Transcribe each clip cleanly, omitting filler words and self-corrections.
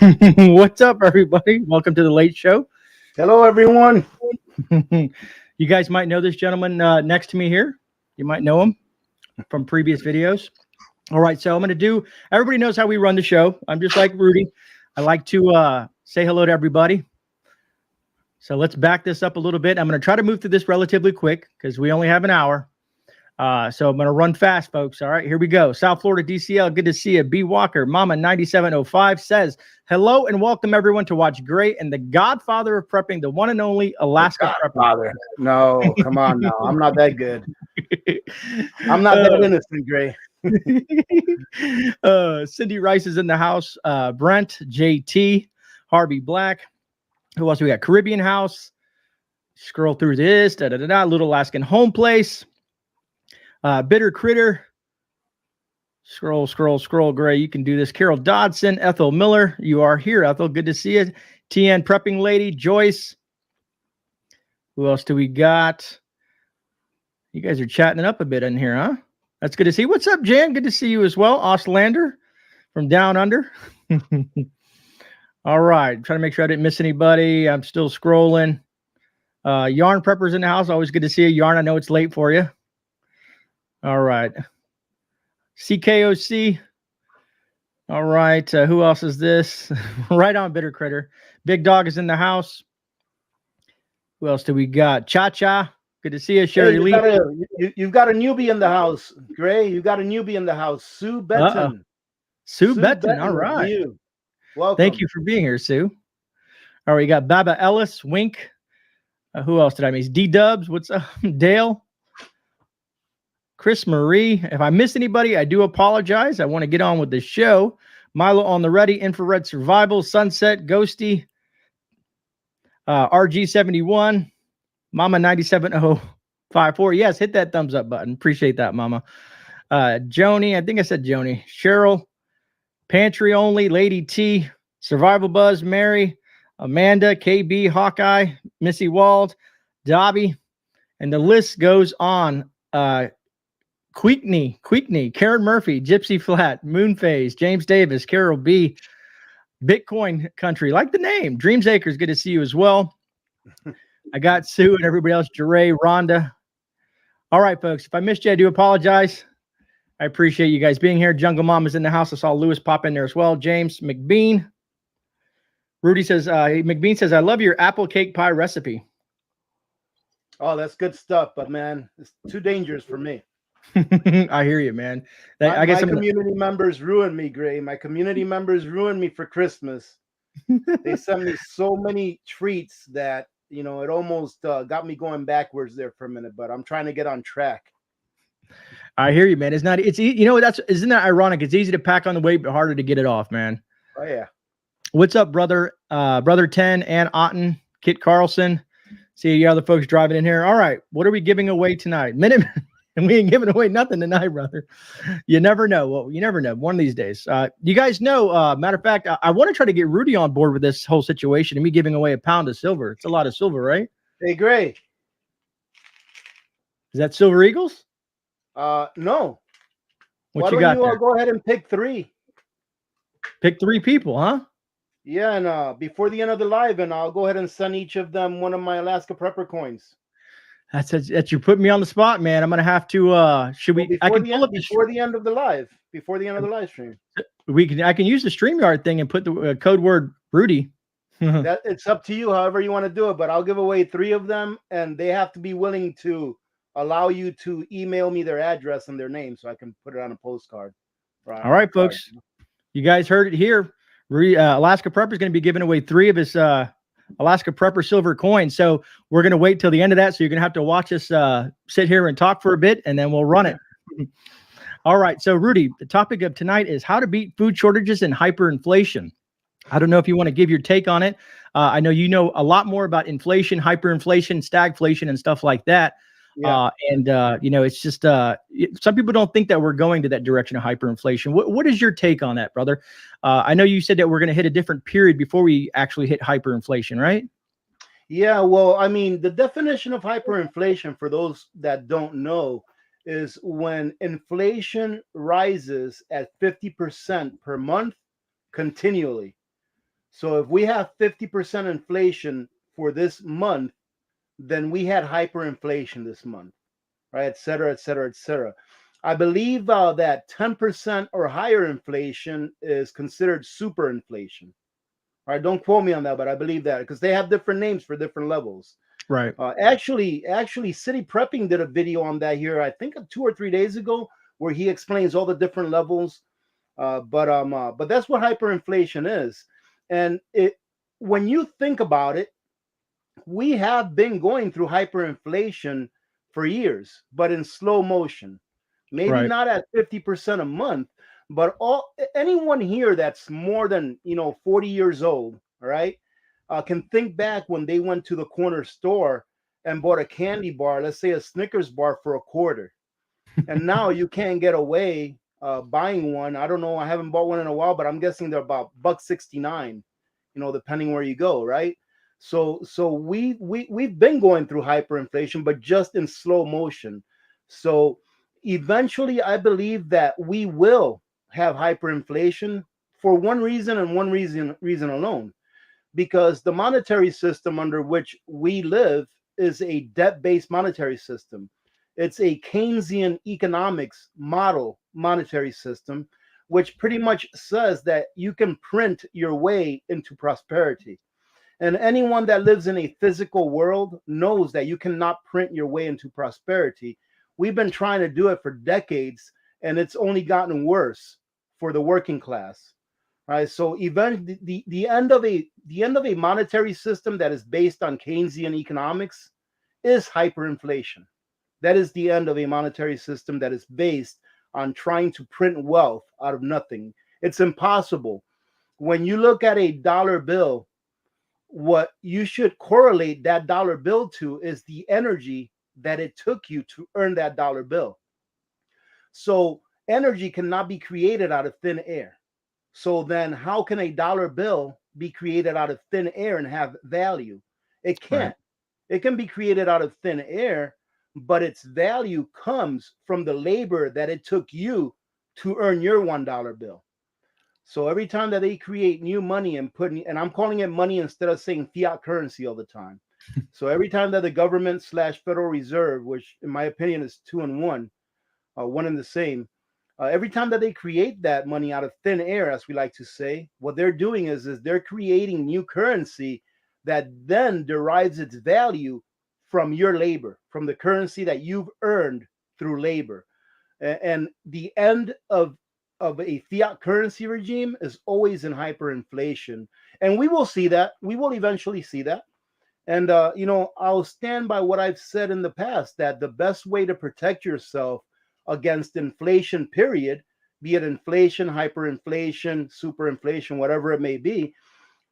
What's up, everybody? Welcome to the late show. Hello, everyone. You guys might know this gentleman next to me here. You might know him from previous videos. All right, so I'm going to do, everybody knows how we run the show. I'm just like Rudy. I like to say hello to everybody. So let's back this up a little bit. I'm going to try to move through this relatively quick because we only have an hour. So I'm going to run fast, folks. All right, here we go. South Florida, DCL. Good to see you. B. Walker, Mama 9705 says, hello and welcome everyone to watch Grey and the godfather of prepping, the one and only Alaska Prepper. No, come on now. I'm not that good. I'm not that innocent, Grey. Cindy Rice is in the house. Brent, JT, Harvey Black. Who else we got? Caribbean House. Scroll through this. Little Alaskan Home Place. Bitter Critter. Scroll, Grey. You can do this. Carol Dodson, Ethel Miller. You are here, Ethel. Good to see you. TN Prepping Lady, Joyce. Who else do we got? You guys are chatting it up a bit in here, huh? That's good to see. What's up, Jan? Good to see you as well. Ostlander from Down Under. All right. Trying to make sure I didn't miss anybody. I'm still scrolling. Yarn Preppers in the house. Always good to see you. Yarn, I know it's late for you. All right. CKOC. All right. Who else is this? Right on, Bitter Critter. Big Dog is in the house. Who else do we got? Cha-Cha. Good to see you, Sherry Lee. You've got a newbie in the house, Grey. You got a newbie in the house. Sue Benton. Sue Benton. All right. Welcome. Thank you for being here, Sue. All right. We got Baba Ellis, Wink. Who else did I miss? D-Dubs. What's up? Dale. Chris Marie. If I missed anybody, I do apologize. I want to get on with the show. Milo on the ready. Infrared Survival. Sunset. Ghosty. RG71. Mama 97054. Yes, hit that thumbs up button. Appreciate that, Mama. Joni. I think I said Joni. Cheryl. Pantry Only. Lady T. Survival Buzz. Mary. Amanda. KB. Hawkeye. Missy Wald. Dobby. And the list goes on. Queekney, Karen Murphy, Gypsy Flat, Moonphase, James Davis, Carol B, Bitcoin Country, like the name. Dreams Acres, good to see you as well. I got Sue and everybody else, Jeray, Rhonda. All right, folks, if I missed you, I do apologize. I appreciate you guys being here. Jungle Mom is in the house. I saw Lewis pop in there as well. James McBean. Rudy says, McBean says, I love your apple cake pie recipe. Oh, that's good stuff, but man, it's too dangerous for me. I hear you, man. I guess my community members ruined me, Grey. My community members ruined me for Christmas. They sent me so many treats that, you know, it almost got me going backwards there for a minute, but I'm trying to get on track. I hear you, man. Isn't that ironic? It's easy to pack on the weight, but harder to get it off, man. Oh, yeah. What's up, brother? Brother 10, Ann Otten, Kit Carlson. See you other folks driving in here. All right. What are we giving away tonight? And we ain't giving away nothing tonight, brother. You never know. Well, you never know. One of these days. You guys know, matter of fact, I want to try to get Rudy on board with this whole situation and me giving away a pound of silver. It's a lot of silver, right? Hey, Grey. Is that Silver Eagles? No. What you got there? Go ahead and pick 3. Pick 3 people, huh? Yeah, and before the end of the live, and I'll go ahead and send each of them one of my Alaska Prepper coins. That's you put me on the spot, man. I'm gonna have to. Should we? Well, before the end of the live. Before the end of the live stream. I can use the StreamYard thing and put the code word Rudy. That it's up to you, however you want to do it. But I'll give away 3 of them, and they have to be willing to allow you to email me their address and their name, so I can put it on a postcard. All right, folks. You guys heard it here. Alaska Prepper is going to be giving away 3 of his Alaska Prepper silver coins. So we're going to wait till the end of that. So you're going to have to watch us sit here and talk for a bit, and then we'll run it. All right. So, Rudy, the topic of tonight is how to beat food shortages and hyperinflation. I don't know if you want to give your take on it. I know you know a lot more about inflation, hyperinflation, stagflation, and stuff like that. Yeah. You know, it's just some people don't think that we're going to that direction of hyperinflation. What is your take on that, brother? I know you said that we're going to hit a different period before we actually hit hyperinflation, right? Yeah, well, I mean, the definition of hyperinflation, for those that don't know, is when inflation rises at 50% per month continually. So if we have 50% inflation for this month, then we had hyperinflation this month, right? Et cetera, et cetera, et cetera. I believe that 10% or higher inflation is considered superinflation. All right, don't quote me on that, but I believe that because they have different names for different levels. Right. Actually, City Prepping did a video on that here, I think 2 or 3 days ago, where he explains all the different levels. But that's what hyperinflation is, and when you think about it, we have been going through hyperinflation for years, but in slow motion. Maybe Right. not at 50% a month, but anyone here that's more than 40 years old, all right, can think back when they went to the corner store and bought a candy bar, let's say a Snickers bar for a quarter, and now you can't get away buying one. I don't know. I haven't bought one in a while, but I'm guessing they're about $1.69, depending where you go, right? So we've been going through hyperinflation, but just in slow motion. So eventually, I believe that we will have hyperinflation for one reason and one reason alone, because the monetary system under which we live is a debt-based monetary system. It's a Keynesian economics model monetary system, which pretty much says that you can print your way into prosperity. And anyone that lives in a physical world knows that you cannot print your way into prosperity. We've been trying to do it for decades, and it's only gotten worse for the working class. Right. So the end of a monetary system that is based on Keynesian economics is hyperinflation. That is the end of a monetary system that is based on trying to print wealth out of nothing. It's impossible. When you look at a dollar bill, what you should correlate that dollar bill to is the energy that it took you to earn that dollar bill. So energy cannot be created out of thin air. So then how can a dollar bill be created out of thin air and have value? It Right. can't. It can be created out of thin air, but its value comes from the labor that it took you to earn your $1 bill. So every time that they create new money and I'm calling it money instead of saying fiat currency all the time. So every time that the government / Federal Reserve, which in my opinion is two and one and the same, every time that they create that money out of thin air, as we like to say, what they're doing is they're creating new currency that then derives its value from your labor, from the currency that you've earned through labor. And the end of a fiat currency regime is always in hyperinflation. And we will see that. We will eventually see that. And, I'll stand by what I've said in the past, that the best way to protect yourself against inflation, period, be it inflation, hyperinflation, superinflation, whatever it may be,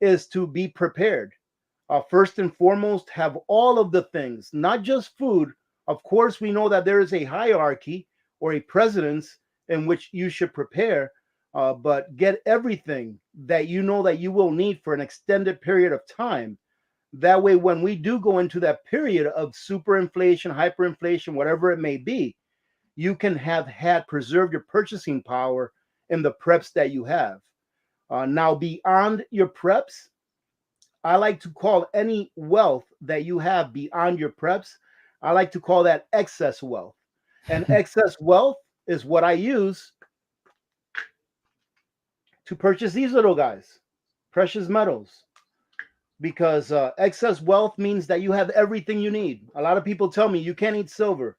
is to be prepared. First and foremost, have all of the things, not just food. Of course, we know that there is a hierarchy or a precedence in which you should prepare, but get everything that you know that you will need for an extended period of time. That way, when we do go into that period of superinflation, hyperinflation, whatever it may be, you can have had preserved your purchasing power in the preps that you have. Now, beyond your preps, I like to call any wealth that you have beyond your preps, I like to call that excess wealth. And excess wealth is what I use to purchase these little guys, precious metals, because excess wealth means that you have everything you need. A lot of people tell me you can't eat silver.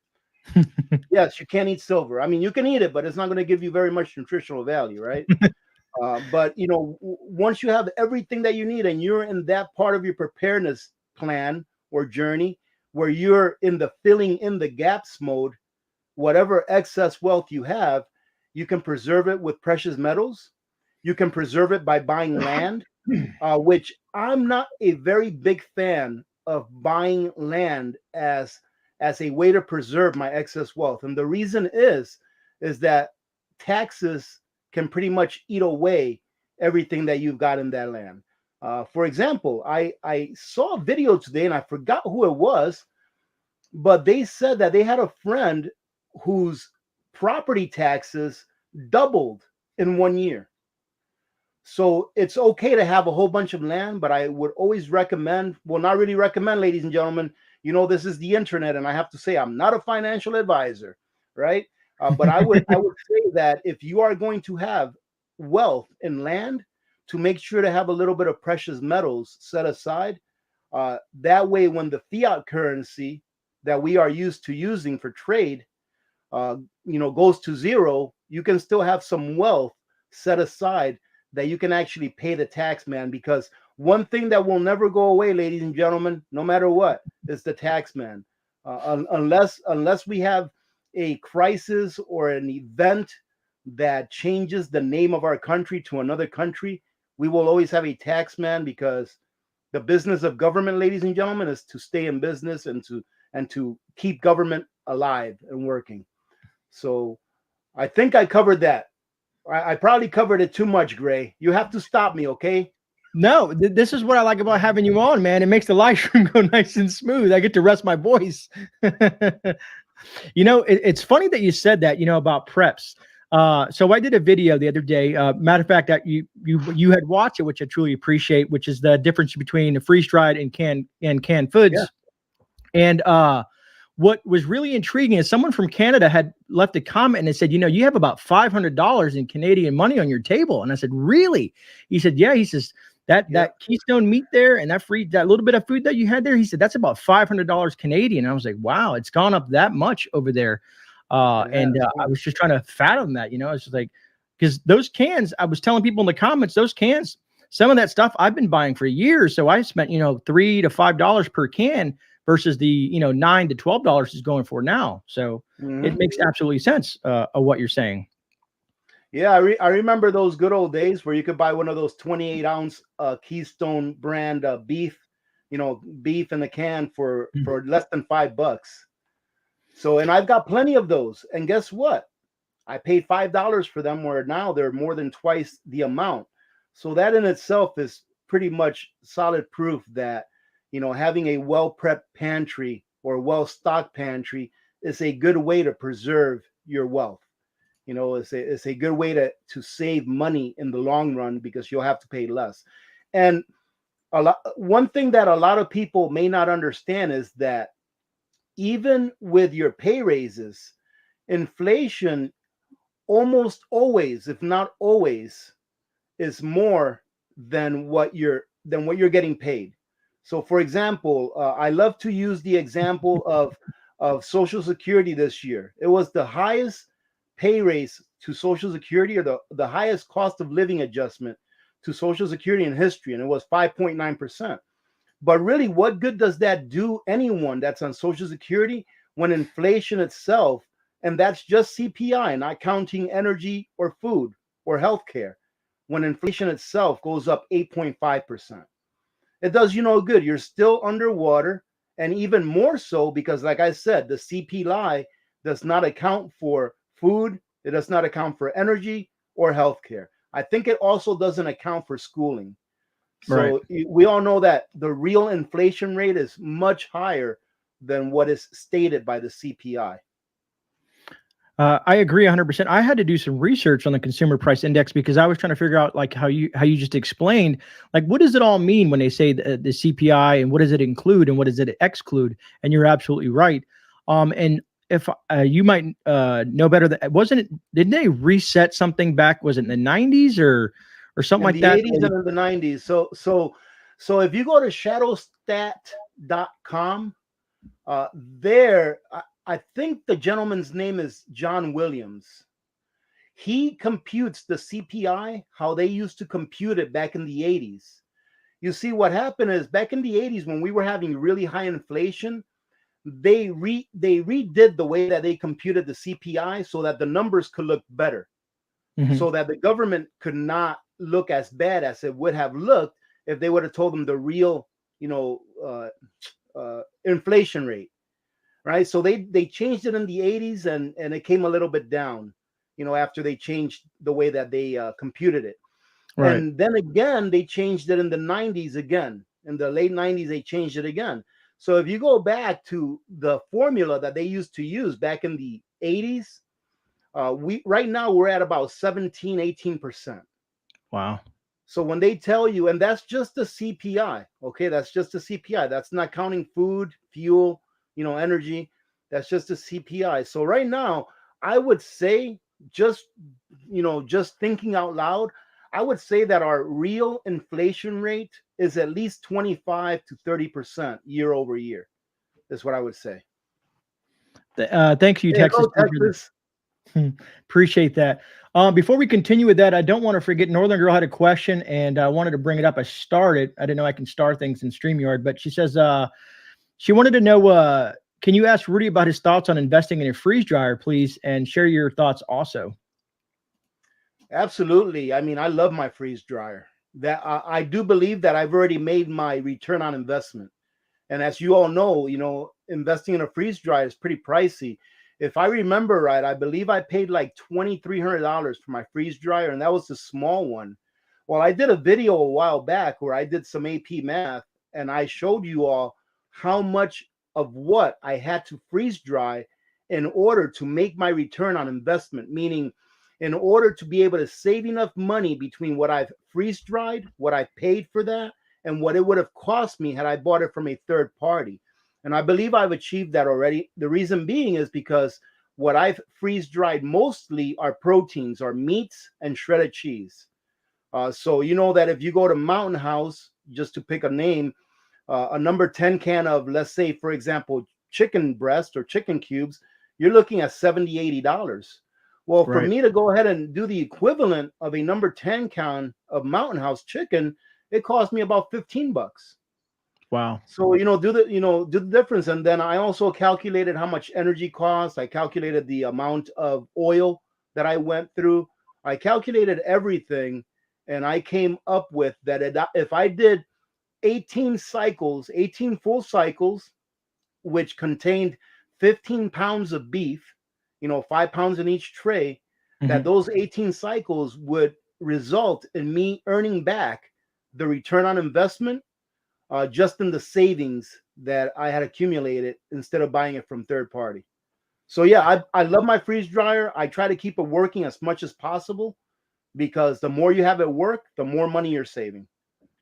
Yes, you can't eat silver. I mean, you can eat it, but it's not going to give you very much nutritional value, right? But once you have everything that you need and you're in that part of your preparedness plan or journey where you're in the filling in the gaps mode, whatever excess wealth you have, you can preserve it with precious metals. You can preserve it by buying land, which I'm not a very big fan of buying land as a way to preserve my excess wealth. And the reason is that taxes can pretty much eat away everything that you've got in that land. For example, I saw a video today and I forgot who it was, but they said that they had a friend whose property taxes doubled in 1 year. So it's okay to have a whole bunch of land, but I would always recommend, well, not really recommend, ladies and gentlemen, you know, this is the internet, and I have to say I'm not a financial advisor, right? But I would say that if you are going to have wealth in land, to make sure to have a little bit of precious metals set aside. That way, when the fiat currency that we are used to using for trade, goes to zero, you can still have some wealth set aside that you can actually pay the tax man. Because one thing that will never go away, ladies and gentlemen, no matter what, is the tax man. Unless we have a crisis or an event that changes the name of our country to another country, we will always have a tax man, because the business of government, ladies and gentlemen, is to stay in business and to keep government alive and working. So I think I covered that. I probably covered it too much, Grey. You have to stop me, okay? No, this is what I like about having you on, man. It makes the live stream go nice and smooth. I get to rest my voice. It's funny that you said that, about preps. So I did a video the other day. Matter of fact, that you had watched it, which I truly appreciate, which is the difference between freeze dried and canned foods. Yeah. And what was really intriguing is someone from Canada had left a comment and they said, you have about $500 in Canadian money on your table. And I said, really? He said, yeah. He says, that Keystone meat there and that little bit of food that you had there, he said, that's about $500 Canadian. And I was like, wow, it's gone up that much over there. I was just trying to fathom that, it's just like, because those cans, I was telling people in the comments, those cans, some of that stuff I've been buying for years. So I spent, $3 to $5 per can versus the, $9 to $12 is going for now. So it makes absolutely sense of what you're saying. Yeah, I remember those good old days where you could buy one of those 28-ounce Keystone brand beef, beef in a can for less than $5. So, and I've got plenty of those. And guess what? I paid $5 for them, where now they're more than twice the amount. So that in itself is pretty much solid proof that, having a well-prepped pantry or well-stocked pantry is a good way to preserve your wealth. It's a good way to save money in the long run, because you'll have to pay less. And one thing that a lot of people may not understand is that even with your pay raises, inflation almost always, if not always, is more than what you're getting paid. So, for example, I love to use the example of Social Security this year. It was the highest pay raise to Social Security, or the highest cost of living adjustment to Social Security in history, and it was 5.9%. But really, what good does that do anyone that's on Social Security when inflation itself, and that's just CPI, not counting energy or food or healthcare, when inflation itself goes up 8.5%? It does you no good. You're still underwater, and even more so because, like I said, the CPI does not account for food. It does not account for energy or healthcare. I think it also doesn't account for schooling. So we all know that the real inflation rate is much higher than what is stated by the CPI. I agree 100%. I had to do some research on the consumer price index because I was trying to figure out, like, how you just explained, like, what does it all mean when they say the CPI, and what does it include and what does it exclude? And you're absolutely right. And if you might know better, didn't they reset something back? Was it in the 90s or something like that? In the 80s and in the 90s. So if you go to shadowstat.com, there, I think the gentleman's name is John Williams. He computes the CPI, how they used to compute it back in the 80s. You see, what happened is, back in the 80s, when we were having really high inflation, they redid the way that they computed the CPI so that the numbers could look better, so that the government could not look as bad as it would have looked if they would have told them the real, inflation rate. Right. So they changed it in the 80s, and it came a little bit down, after they changed the way that they computed it. Right. And then again, they changed it in the 90s again. In the late 90s, they changed it again. So if you go back to the formula that they used to use back in the 80s, right now we're at about 17-18%. Wow. So when they tell you, and that's just the CPI, okay, that's just the CPI. That's not counting food, fuel, energy. That's just the CPI. So right now, I would say, just just thinking out loud, I would say that our real inflation rate is at least 25 to 30% year over year. Is what I would say. Thank you, Hey, Texas. go Texas. Appreciate that. Before we continue with that, I don't want to forget Northern Girl had a question and I wanted to bring it up. I didn't know I can star things in StreamYard, but she says she wanted to know, can you ask Rudy about his thoughts on investing in a freeze dryer, please, and share your thoughts also? Absolutely. I mean, I love my freeze dryer. That I do believe that I've already made my return on investment. And as you all know, investing in a freeze dryer is pretty pricey. If I remember right, I believe I paid like $2,300 for my freeze dryer, and that was the small one. Well, I did a video a while back where I did some AP math, and I showed you all how much of what I had to freeze dry in order to make my return on investment, meaning in order to be able to save enough money between what I've freeze dried, what I paid for that, and what it would have cost me had I bought it from a third party. And I believe I've achieved that already. The reason being is because what I've freeze dried mostly are proteins, are meats and shredded cheese. So you know that if you go to Mountain House, just to pick a name, a number 10 can of, let's say, for example, chicken breast or chicken cubes, you're looking at $70, $80. Well, for me to go ahead and do the equivalent of a number 10 can of Mountain House chicken, it cost me about $15. Wow. So, do the difference. And then I also calculated how much energy costs. I calculated the amount of oil that I went through. I calculated everything. And I came up with that if I did 18 cycles, 18 full cycles, which contained 15 pounds of beef, 5 pounds in each tray, that those 18 cycles would result in me earning back the return on investment just in the savings that I had accumulated instead of buying it from third party. So yeah, I love my freeze dryer. I try to keep it working as much as possible because the more you have it work, the more money you're saving.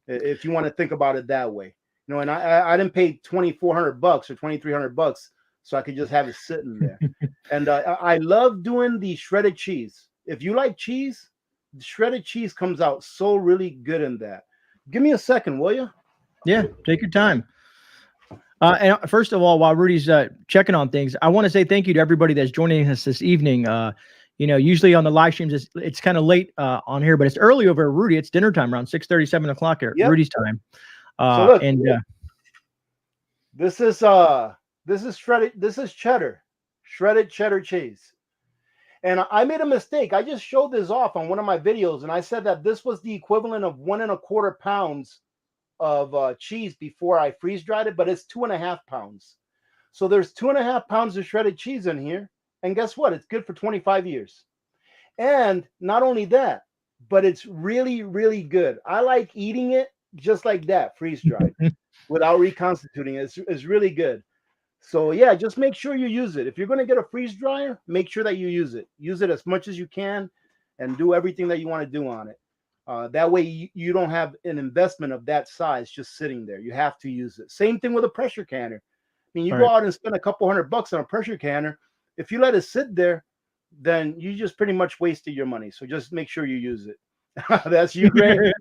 If you want to think about it that way, and I didn't pay $2,400 or $2,300 so I could just have it sitting there. And I love doing the shredded cheese. If you like cheese, the shredded cheese comes out so really good in that. Give me a second, will you? Yeah, take your time. And first of all, while Rudy's checking on things, I want to say thank you to everybody that's joining us this evening. Usually on the live streams, it's kind of late on here, but it's early over at Rudy. It's dinner time around 6:30, 7 o'clock at Rudy's time. So look, this is shredded. This is shredded cheddar cheese. And I made a mistake. I just showed this off on one of my videos, and I said that this was the equivalent of 1.25 pounds of cheese before I freeze dried it, but it's 2.5 pounds. So there's 2.5 pounds of shredded cheese in here. And guess what? It's good for 25 years. And not only that, but it's really, really good. I like eating it just like that, freeze dried, without reconstituting it. It's really good. So yeah, just make sure you use it. If you're going to get a freeze dryer, make sure that you use it. Use it as much as you can and do everything that you want to do on it. That way you don't have an investment of that size just sitting there. You have to use it. Same thing with a pressure canner. I mean, you go out and spend a couple $100 on a pressure canner. If you let it sit there, then you just pretty much wasted your money. So just make sure you use it. That's you, Grey.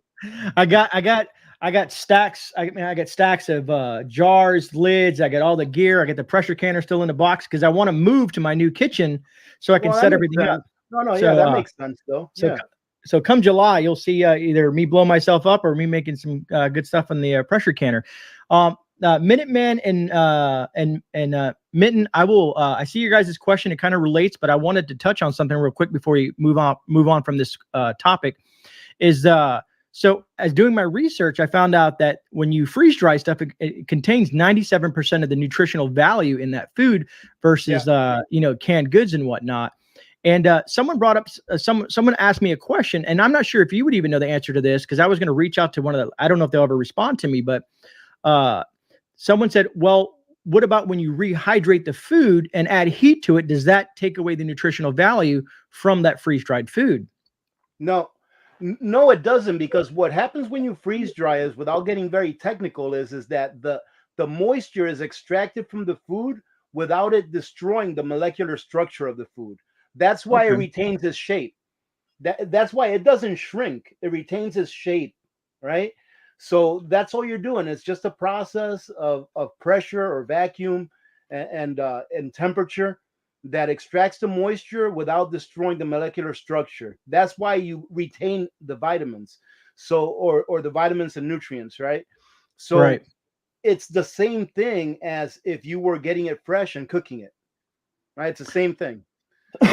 I got stacks. I got stacks of jars, lids. I got all the gear. I got the pressure canner still in the box because I want to move to my new kitchen so I can set everything up. No, yeah, that makes sense though. So come July, you'll see either me blow myself up or me making some good stuff in the pressure canner. Minuteman and Mitten, I see your guys' question. It kind of relates, but I wanted to touch on something real quick before we move on from this topic. So as doing my research, I found out that when you freeze dry stuff, it contains 97% of the nutritional value in that food versus canned goods and whatnot. And someone brought up, someone asked me a question, and I'm not sure if you would even know the answer to this because I was going to reach out to I don't know if they'll ever respond to me, but someone said, well, what about when you rehydrate the food and add heat to it? Does that take away the nutritional value from that freeze-dried food? No, No, it doesn't, because what happens when you freeze dry is, without getting very technical, is that the moisture is extracted from the food without it destroying the molecular structure of the food. That's why it Okay. retains its shape. That's why it doesn't shrink. It retains its shape, right? So that's all you're doing. It's just a process of pressure or vacuum and temperature that extracts the moisture without destroying the molecular structure. That's why you retain the vitamins. So or the vitamins and nutrients, right? So Right. it's the same thing as if you were getting it fresh and cooking it, right? It's the same thing.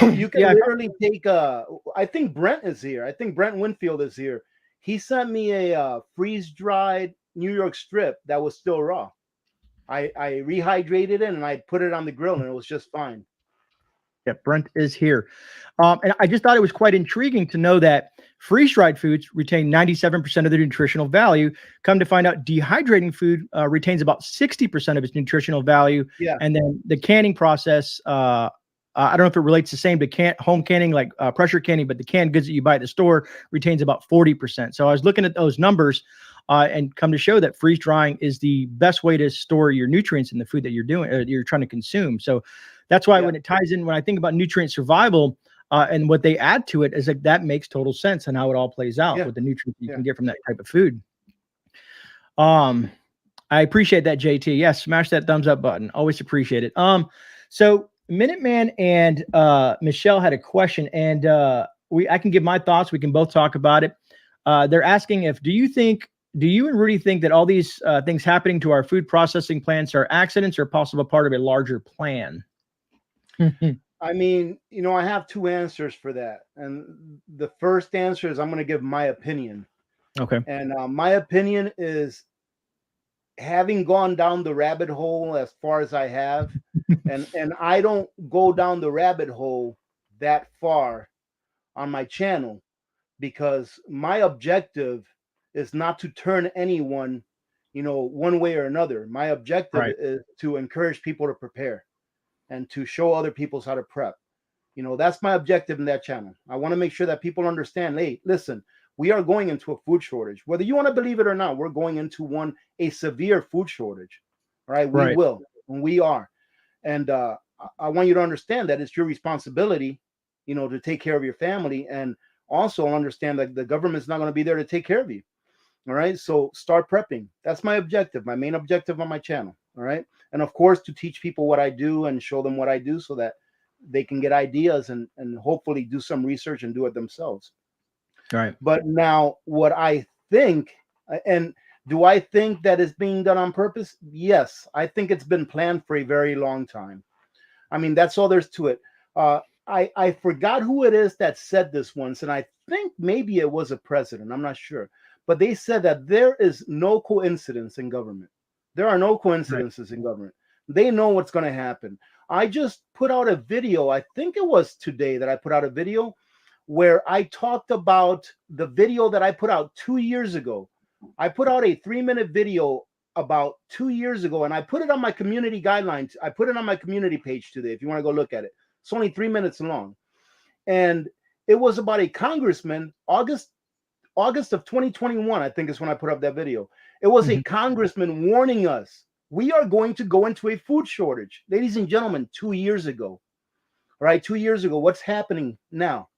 You can Yeah. literally take I think Brent is here. I think Brent Winfield is here. He sent me a freeze dried New York strip that was still raw. I rehydrated it and I put it on the grill and it was just fine. Yeah, Brent is here. And I just thought it was quite intriguing to know that freeze-dried foods retain 97% of their nutritional value. Come to find out, dehydrating food retains about 60% of its nutritional value. Yeah. And then the canning process, I don't know if it relates the same to home canning, like pressure canning, but the canned goods that you buy at the store retains about 40%. So I was looking at those numbers and come to show that freeze drying is the best way to store your nutrients in the food that you're trying to consume. So that's why when it ties in, when I think about nutrient survival and what they add to it, is like that makes total sense and how it all plays out with the nutrients you can get from that type of food. I appreciate that, JT. Yes, smash that thumbs up button. Always appreciate it. So Minuteman and Michelle had a question, and I can give my thoughts. We can both talk about it. They're asking do you and Rudy think that all these things happening to our food processing plants are accidents or possible part of a larger plan? I mean, I have two answers for that. And the first answer is I'm going to give my opinion. Okay. And my opinion is, having gone down the rabbit hole as far as I have, and I don't go down the rabbit hole that far on my channel, because my objective is not to turn anyone, one way or another. My objective is to encourage people to prepare and to show other people how to prep. That's my objective in that channel. I want to make sure that people understand, hey, listen, we are going into a food shortage. Whether you want to believe it or not, we're going into a severe food shortage. Right? We will, and we are. And I want you to understand that it's your responsibility, to take care of your family, and also understand that the government's not going to be there to take care of you. All right. So start prepping. That's my objective, my main objective on my channel. All right. And of course, to teach people what I do and show them what I do so that they can get ideas and hopefully do some research and do it themselves. Right. But now what I think, and do I think that it's being done on purpose? Yes. I think it's been planned for a very long time. I mean, that's all there's to it. I forgot who it is that said this once, and I think maybe it was a president. I'm not sure. But they said that there is no coincidence in government. There are no coincidences in government. They know what's going to happen. I just put out a video. I think it was today that I put out a video where I talked about the video that I put out 2 years ago. I put out a 3-minute video about 2 years ago, and I put it on my community guidelines. I put it on my community page today if you want to go look at it. It's only 3 minutes long. And it was about a congressman, August of 2021, I think is when I put up that video. It was a congressman warning us, we are going to go into a food shortage. Ladies and gentlemen, 2 years ago, right? 2 years ago, what's happening now?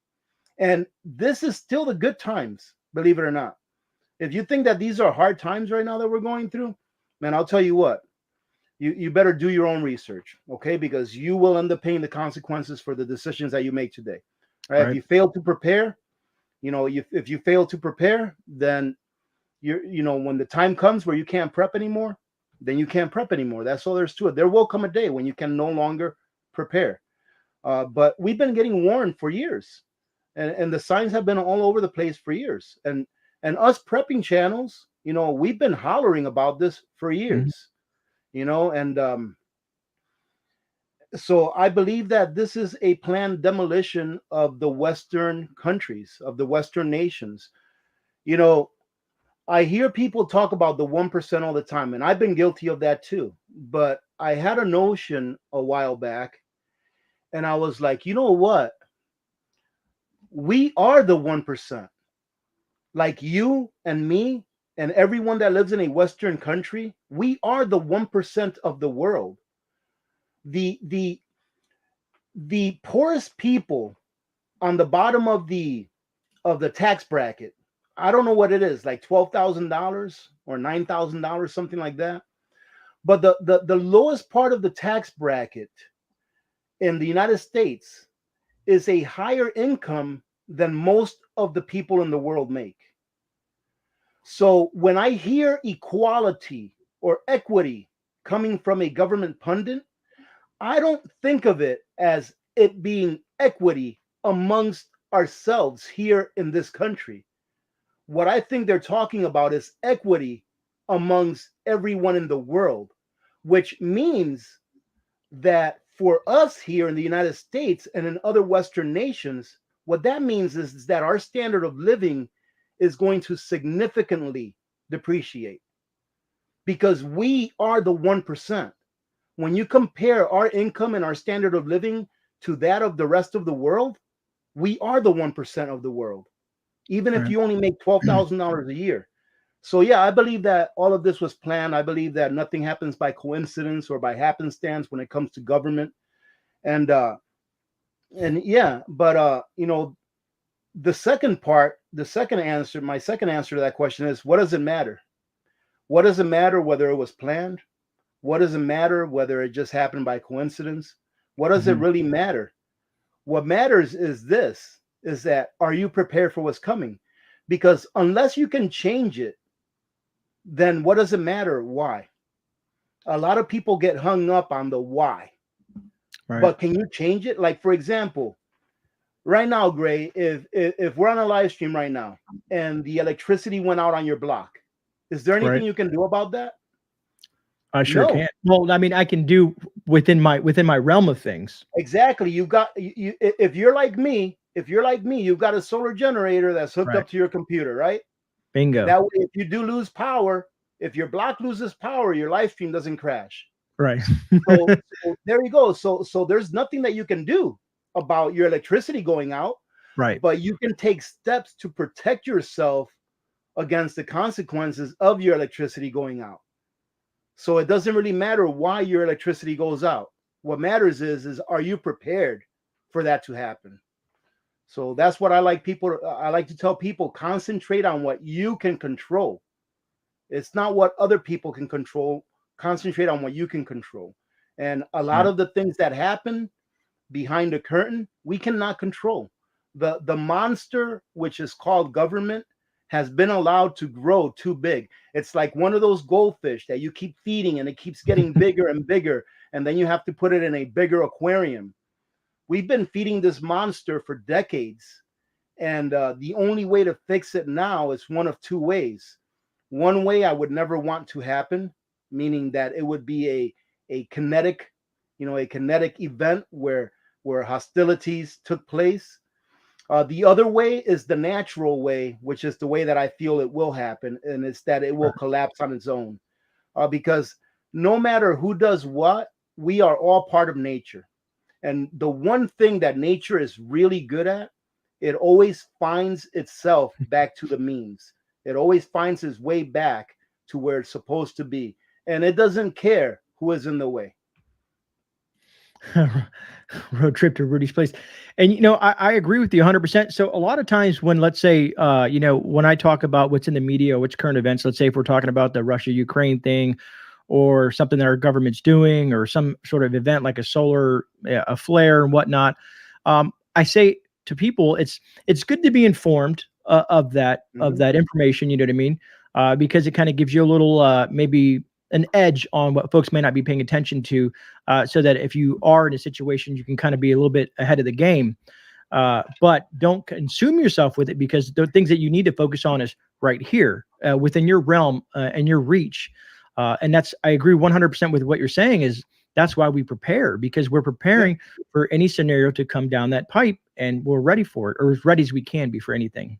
And this is still the good times, believe it or not. If you think that these are hard times right now that we're going through, man, I'll tell you what, you better do your own research, okay? Because you will end up paying the consequences for the decisions that you make today. Right? If you fail to prepare, if you fail to prepare, then when the time comes where you can't prep anymore, then you can't prep anymore. That's all there's to it. There will come a day when you can no longer prepare. But we've been getting warned for years, and the signs have been all over the place for years. And us prepping channels, we've been hollering about this for years, and so I believe that this is a planned demolition of the Western countries, of the Western nations. I hear people talk about the 1% all the time, and I've been guilty of that too. But I had a notion a while back, and I was like, you know what? We are the 1%. Like you and me and everyone that lives in a Western country, we are the 1% of the world. The the the poorest people on the bottom of the tax bracket. I don't know what it is, like $12,000 or $9,000, something like that. But the lowest part of the tax bracket in the United States is a higher income than most of the people in the world make. So when I hear equality or equity coming from a government pundit, I don't think of it as it being equity amongst ourselves here in this country. What I think they're talking about is equity amongst everyone in the world, which means that for us here in the United States and in other Western nations, what that means is that our standard of living is going to significantly depreciate because we are the 1%. When you compare our income and our standard of living to that of the rest of the world, we are the 1% of the world, even if Right. you only make $12,000 a year. So, yeah, I believe that all of this was planned. I believe that nothing happens by coincidence or by happenstance when it comes to government. And yeah, but the second part, the second answer, my second answer to that question is, what does it matter? What does it matter whether it was planned? What does it matter whether it just happened by coincidence? What does it Mhm. really matter? What matters is this, is that are you prepared for what's coming? Because unless you can change it, then what does it matter why? A lot of people get hung up on the why. Right. But can you change it? Like, for example, right now, Gray, if we're on a live stream right now and the electricity went out on your block, is there anything Right. you can do about that? I sure No. can. Well, I mean, I can do within my realm of things. Exactly. You've got if you're like me, you've got a solar generator that's hooked Right. up to your computer, right? Bingo. That way, if you do lose power, if your block loses power, your live stream doesn't crash. Right. So there you go. So there's nothing that you can do about your electricity going out, Right. but you can take steps to protect yourself against the consequences of your electricity going out. So it doesn't really matter why your electricity goes out. What matters is are you prepared for that to happen? So that's what I like to tell people, concentrate on what you can control. It's not what other people can control. Concentrate on what you can control. And a lot Right. of the things that happen behind the curtain, we cannot control. The monster, which is called government, has been allowed to grow too big. It's like one of those goldfish that you keep feeding and it keeps getting bigger and bigger, and then you have to put it in a bigger aquarium. We've been feeding this monster for decades, and the only way to fix it now is one of two ways. One way I would never want to happen, meaning that it would be a kinetic, a kinetic event where hostilities took place. The other way is the natural way, which is the way that I feel it will happen, and it's that it will Right. collapse on its own. Because no matter who does what, we are all part of nature. And the one thing that nature is really good at, it always finds itself back to the means. It always finds its way back to where it's supposed to be. And it doesn't care who is in the way. Road trip to Rudy's place. And I agree with you 100%. So a lot of times when, let's say, when I talk about what's in the media, what's current events, let's say if we're talking about the Russia-Ukraine thing or something that our government's doing or some sort of event like a solar, a flare and whatnot, I say to people, it's good to be informed of Mhm. that information. You know what I mean? Because it kind of gives you a little maybe an edge on what folks may not be paying attention to, so that if you are in a situation, you can kind of be a little bit ahead of the game. But don't consume yourself with it, because the things that you need to focus on is right here within your realm and your reach. And I agree 100% with what you're saying. Is that's why we prepare, because we're Yeah. preparing for any scenario to come down that pipe, and we're ready for it, or as ready as we can be for anything.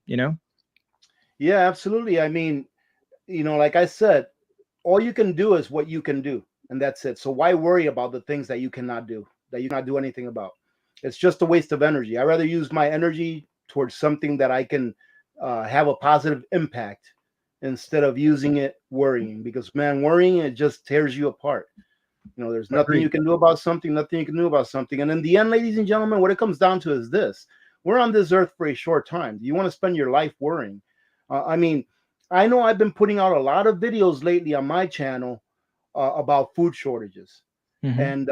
Yeah, absolutely. I mean, like I said, all you can do is what you can do, and that's it. So why worry about the things that you cannot do, that you cannot do anything about? It's just a waste of energy. I rather use my energy towards something that I can have a positive impact instead of using it worrying, because man, worrying, it just tears you apart. There's nothing you Agreed. can do about something, nothing you can do about something. And in the end, ladies and gentlemen, what it comes down to is this: we're on this earth for a short time. Do you want to spend your life worrying? I mean, I know I've been putting out a lot of videos lately on my channel about food shortages. And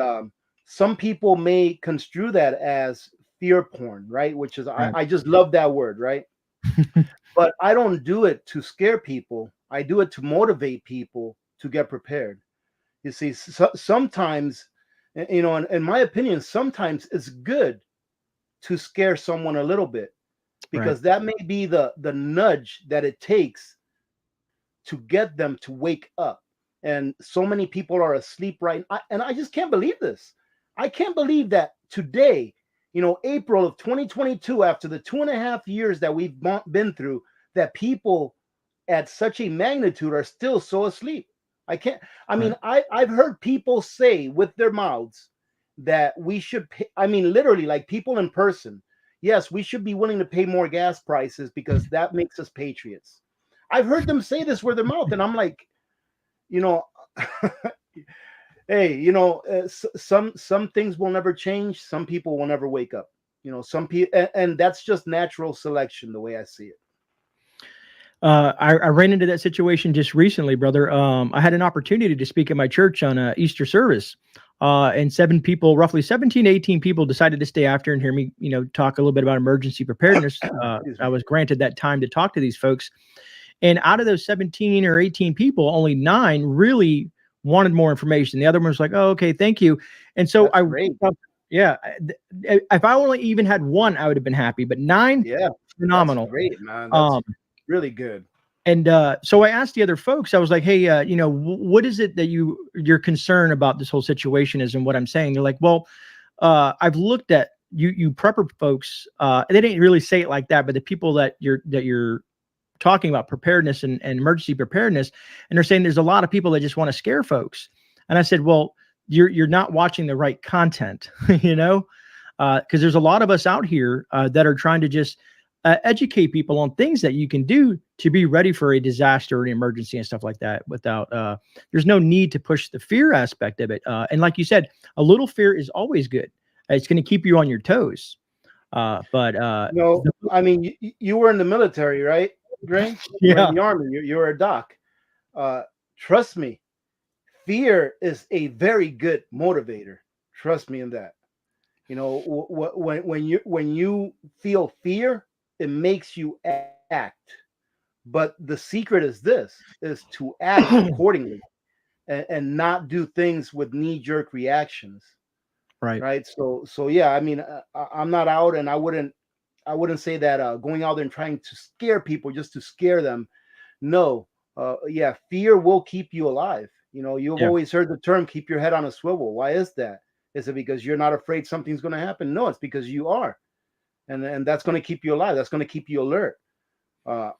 some people may construe that as fear porn, right? Which is, Right. I just love that word, right? But I don't do it to scare people. I do it to motivate people to get prepared. You see, sometimes, in my opinion, sometimes it's good to scare someone a little bit, Right. because that may be the nudge that it takes to get them to wake up. And so many people are asleep and I just can't believe this. I can't believe that today, April of 2022, after the 2.5 years that we've been through, that people at such a magnitude are still so asleep. I can't. I mean, I've heard people say with their mouths that we should pay, I mean, literally, like people in person. Yes, we should be willing to pay more gas prices because that makes us patriots. I've heard them say this with their mouth, and I'm like, you know, hey, some things will never change. Some people will never wake up. Some people, and that's just natural selection, the way I see it. I ran into that situation just recently, brother. I had an opportunity to speak at my church on a Easter service, and roughly 17, 18 people decided to stay after and hear me, talk a little bit about emergency preparedness. I was granted that time to talk to these folks. And out of those 17 or 18 people, only 9 really wanted more information. The other one was like, "Oh, okay, thank you." And so yeah, if I only even had 1, I would have been happy. But 9, yeah, phenomenal. That's great, man. That's really good. And so I asked the other folks. I was like, "Hey, what is it that your concern about this whole situation is?" And what I'm saying, they're like, "Well, I've looked at you prepper folks. They didn't really say it like that, but the people that you're talking about preparedness and emergency preparedness, and they're saying there's a lot of people that just want to scare folks." And I said, "Well, you're not watching the right content, because there's a lot of us out here that are trying to just educate people on things that you can do to be ready for a disaster or an emergency and stuff like that. Without there's no need to push the fear aspect of it. And like you said, a little fear is always good. It's going to keep you on your toes. I mean, you were in the military, right, Grey? You were in the Army. You were a doc. Trust me, fear is a very good motivator. Trust me in that. When you feel fear, it makes you act. But the secret is to act accordingly, and not do things with knee-jerk reactions. Right. So yeah, I mean, I'm not out, and I wouldn't say that going out there and trying to scare people just to scare them. No. Yeah, fear will keep you alive. You've always heard the term "keep your head on a swivel." Why is that? Is it because you're not afraid something's going to happen? No, it's because you are, and that's going to keep you alive. That's going to keep you alert. What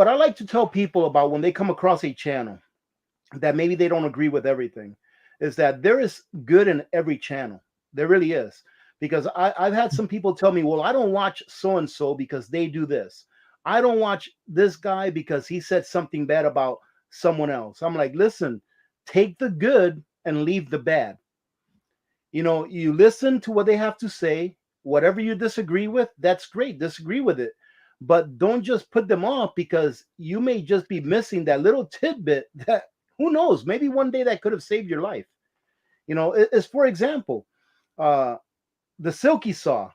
I like to tell people about when they come across a channel that maybe they don't agree with everything is that there is good in every channel. There really is. Because I've had some people tell me, well, I don't watch so-and-so because they do this. I don't watch this guy because he said something bad about someone else. I'm like, listen, take the good and leave the bad. You listen to what they have to say. Whatever you disagree with, that's great. Disagree with it. But don't just put them off, because you may just be missing that little tidbit that, who knows, maybe one day that could have saved your life. As for example, the silky saw.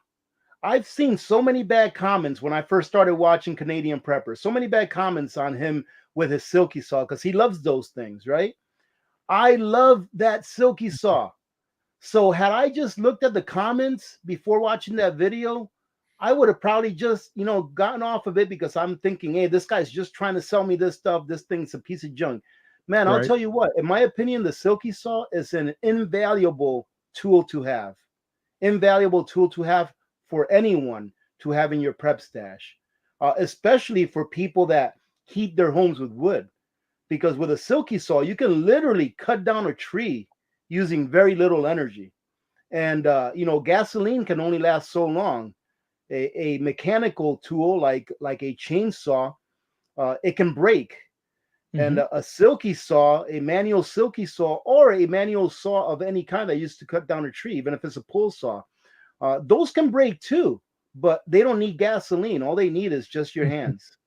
I've seen so many bad comments when I first started watching Canadian Preppers. So many bad comments on him with his silky saw, because he loves those things, right? I love that silky saw. So had I just looked at the comments before watching that video, I would have probably just, gotten off of it, because I'm thinking, hey, this guy's just trying to sell me this stuff. This thing's a piece of junk. Man, I'll tell you what, in my opinion, the silky saw is an invaluable tool to have. Invaluable tool to have for anyone to have in your prep stash, especially for people that heat their homes with wood. Because with a silky saw, you can literally cut down a tree using very little energy. And, gasoline can only last so long. a mechanical tool like a chainsaw, it can break. And a silky saw, a manual silky saw, or a manual saw of any kind that used to cut down a tree, even if it's a pull saw, those can break too, but they don't need gasoline. All they need is just your hands.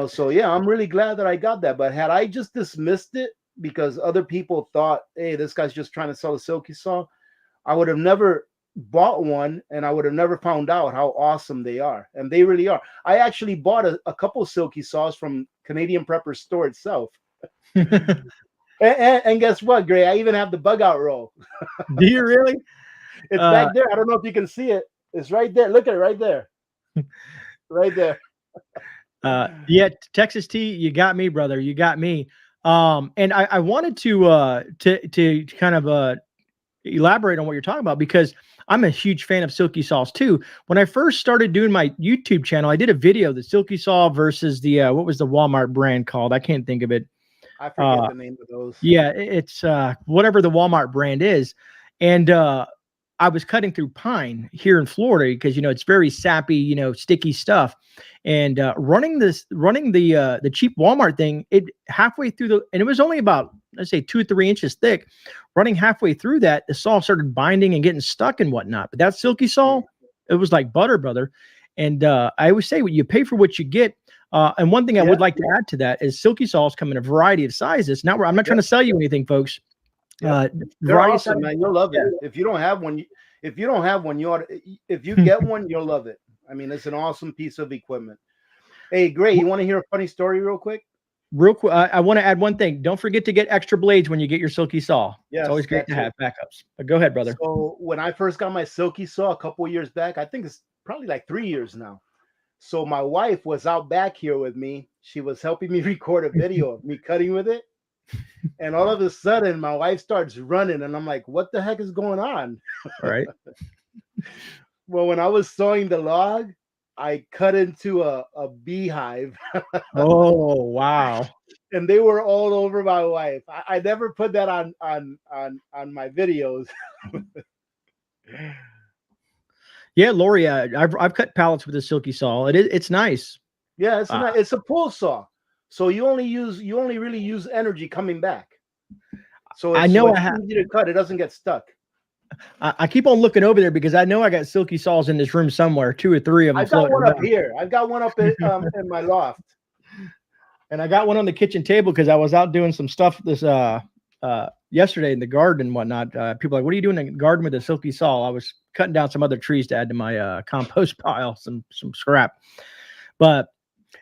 So yeah, I'm really glad that I got that. But had I just dismissed it because other people thought, hey, this guy's just trying to sell a silky saw, I would have never bought one, and I would have never found out how awesome they are. And they really are. I actually bought a couple silky saws from Canadian Prepper store itself. and guess what, Gray? I even have the bug out roll. Do you really? It's back there. I don't know if you can see it. It's right there. Look at it right there. Right there. Yeah, Texas T, you got me, brother. You got me. And I wanted to kind of elaborate on what you're talking about, because I'm a huge fan of silky saws too. When I first started doing my YouTube channel, I did a video, the silky saw versus the what was the Walmart brand called? I can't think of it. I forget the name of those. Yeah, it's whatever the Walmart brand is. And I was cutting through pine here in Florida because, it's very sappy, sticky stuff. And running the cheap Walmart thing, it halfway through and it was only about, let's say 2 or 3 inches thick. Running halfway through that, the saw started binding and getting stuck and whatnot. But that silky saw, it was like butter, brother. And I always say, you pay for what you get. And one thing I would like to add to that is silky saws come in a variety of sizes. Now, I'm not trying to sell you anything, folks. They're awesome, man. You'll love it. If you don't have one, you ought to, if you get one, you'll love it. I mean, it's an awesome piece of equipment. Hey, Gray, you want to hear a funny story real quick? Real quick, I want to add one thing. Don't forget to get extra blades when you get your silky saw. Yes, it's always great to have backups. But go ahead, brother. So when I first got my silky saw a couple of years back, I think it's probably like 3 years now. So my wife was out back here with me. She was helping me record a video of me cutting with it. And all of a sudden, my wife starts running, and I'm like, what the heck is going on? All right. Well, when I was sawing the log, I cut into a beehive. Oh, wow. And they were all over my wife. I never put that on my videos. Yeah, Lori, I've cut pallets with a silky saw. It's nice. Yeah, it's a pull saw. So you only really use energy coming back. So it's easy to cut. It doesn't get stuck. I keep on looking over there because I know I got silky saws in this room somewhere, 2 or 3 of them. I've got one up here. I've got one up in my loft. And I got one on the kitchen table because I was out doing some stuff this yesterday in the garden and whatnot. People are like, what are you doing in the garden with a silky saw? I was cutting down some other trees to add to my compost pile, some scrap. But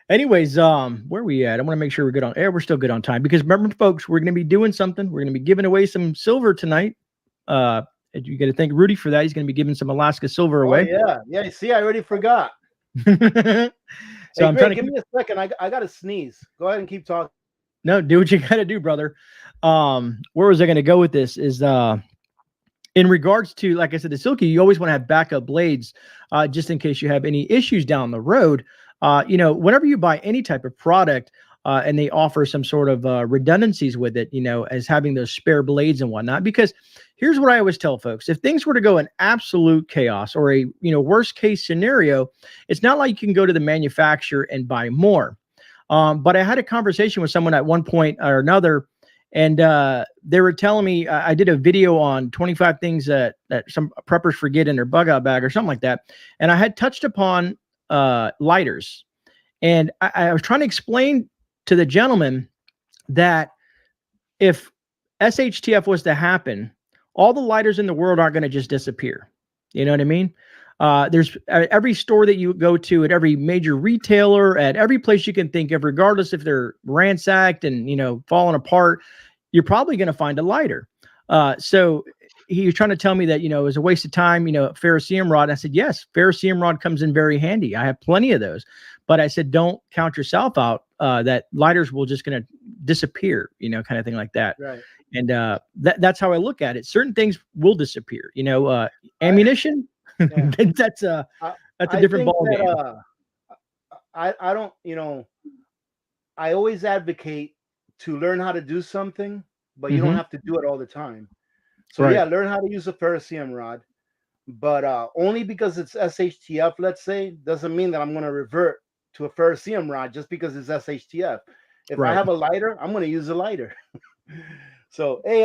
anyways, where are we at? I want to make sure we're good on air. We're still good on time because remember, folks, we're going to be doing something. We're going to be giving away some silver tonight. You got to thank Rudy for that. He's going to be giving some Alaska silver away. Yeah. See, I already forgot. So I'm trying to give me a second. I got to sneeze. Go ahead and keep talking. No, do what you got to do, brother. Where was I going to go with this? Is in regards to, like I said, the silky, you always want to have backup blades, just in case you have any issues down the road. Whenever you buy any type of product, and they offer some sort of redundancies with it, as having those spare blades and whatnot. Because here's what I always tell folks: if things were to go in absolute chaos or a worst case scenario, it's not like you can go to the manufacturer and buy more. But I had a conversation with someone at one point or another, and they were telling me I did a video on 25 things that some preppers forget in their bug out bag or something like that, and I had touched upon lighters, and I was trying to explain to the gentleman that if SHTF was to happen, all the lighters in the world aren't going to just disappear. You know what I mean? There's every store that you go to, at every major retailer, at every place you can think of, regardless if they're ransacked and, falling apart, you're probably going to find a lighter. So he was trying to tell me that, it was a waste of time, ferrocerium rod. And I said, yes, ferrocerium rod comes in very handy. I have plenty of those. But I said, don't count yourself out, that lighters will just going to disappear, kind of thing like that. Right. And that's how I look at it. Certain things will disappear, ammunition. That's a different ballgame. I don't, I always advocate to learn how to do something, but you don't have to do it all the time. So learn how to use a ferrocerium rod. but only because it's SHTF, let's say, doesn't mean that I'm going to revert to a ferrocerium rod just because it's SHTF. If I Right. have a lighter, I'm going to use a lighter. So, hey,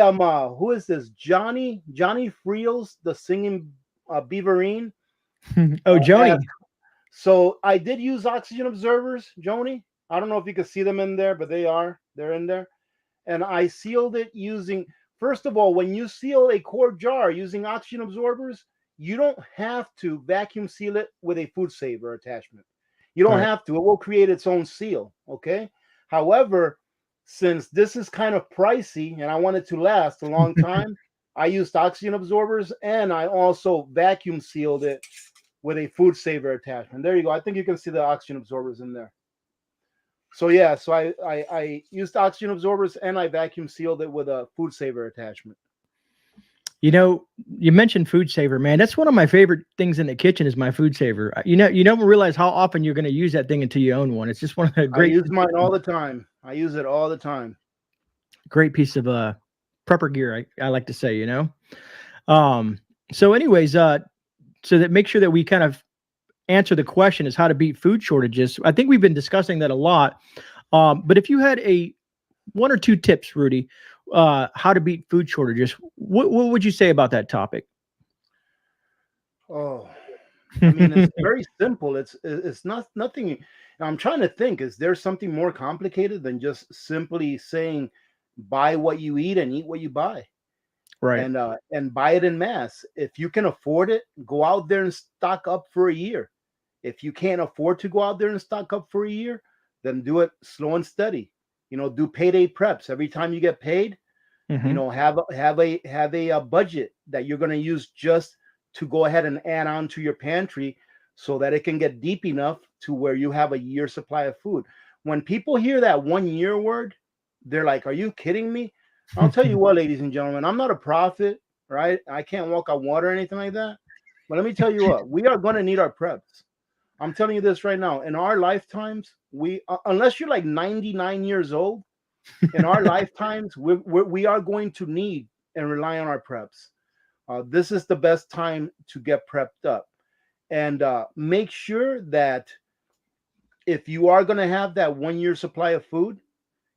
who is this? Johnny Friels, the singing beaverine. Oh, Asked, Joni. so I did use oxygen observers, Joni. I don't know if you can see them in there, but they're in there. And I sealed it using, first of all, when you seal a quart jar using oxygen absorbers, you don't have to vacuum seal it with a food saver attachment. You don't Right. have to. It will create its own seal. Okay. However, since this is kind of pricey and I want it to last a long time, I used oxygen absorbers and I also vacuum sealed it with a food saver attachment. There you go. I think you can see the oxygen absorbers in there. So yeah, so I used oxygen absorbers and I vacuum sealed it with a food saver attachment. You know, you mentioned food saver, man. That's one of my favorite things in the kitchen is my food saver. You don't realize how often you're going to use that thing until you own one. It's just one of the I use mine all the time. I use it all the time. great piece of prepper gear. I like to say, you know. Um. So, anyways, so that make sure that we kind of answer the question is how to beat food shortages. I think we've been discussing that a lot. But if you had a one or two tips, Rudy, how to beat food shortages, what would you say about that topic? Oh, I mean, it's very simple. It's not nothing. I'm trying to think. Is there something more complicated than just simply saying, buy what you eat and eat what you buy, Right. and buy it in mass. If you can afford it, go out there and stock up for a year. If you can't afford to go out there and stock up for a year, then do it slow and steady. Do payday preps. Every time you get paid, Hmm. have a budget that you're going to use just to go ahead and add on to your pantry so that it can get deep enough to where you have a year supply of food. When people hear that 1 year word, they're like, are you kidding me? I'll tell you what, ladies and gentlemen, I'm not a prophet, right? I can't walk on water or anything like that. But let me tell you what, we are going to need our preps. I'm telling you this right now. In our lifetimes, unless you're like 99 years old, in our lifetimes, we are going to need and rely on our preps. This is the best time to get prepped up. And make sure that if you are going to have that 1 year supply of food,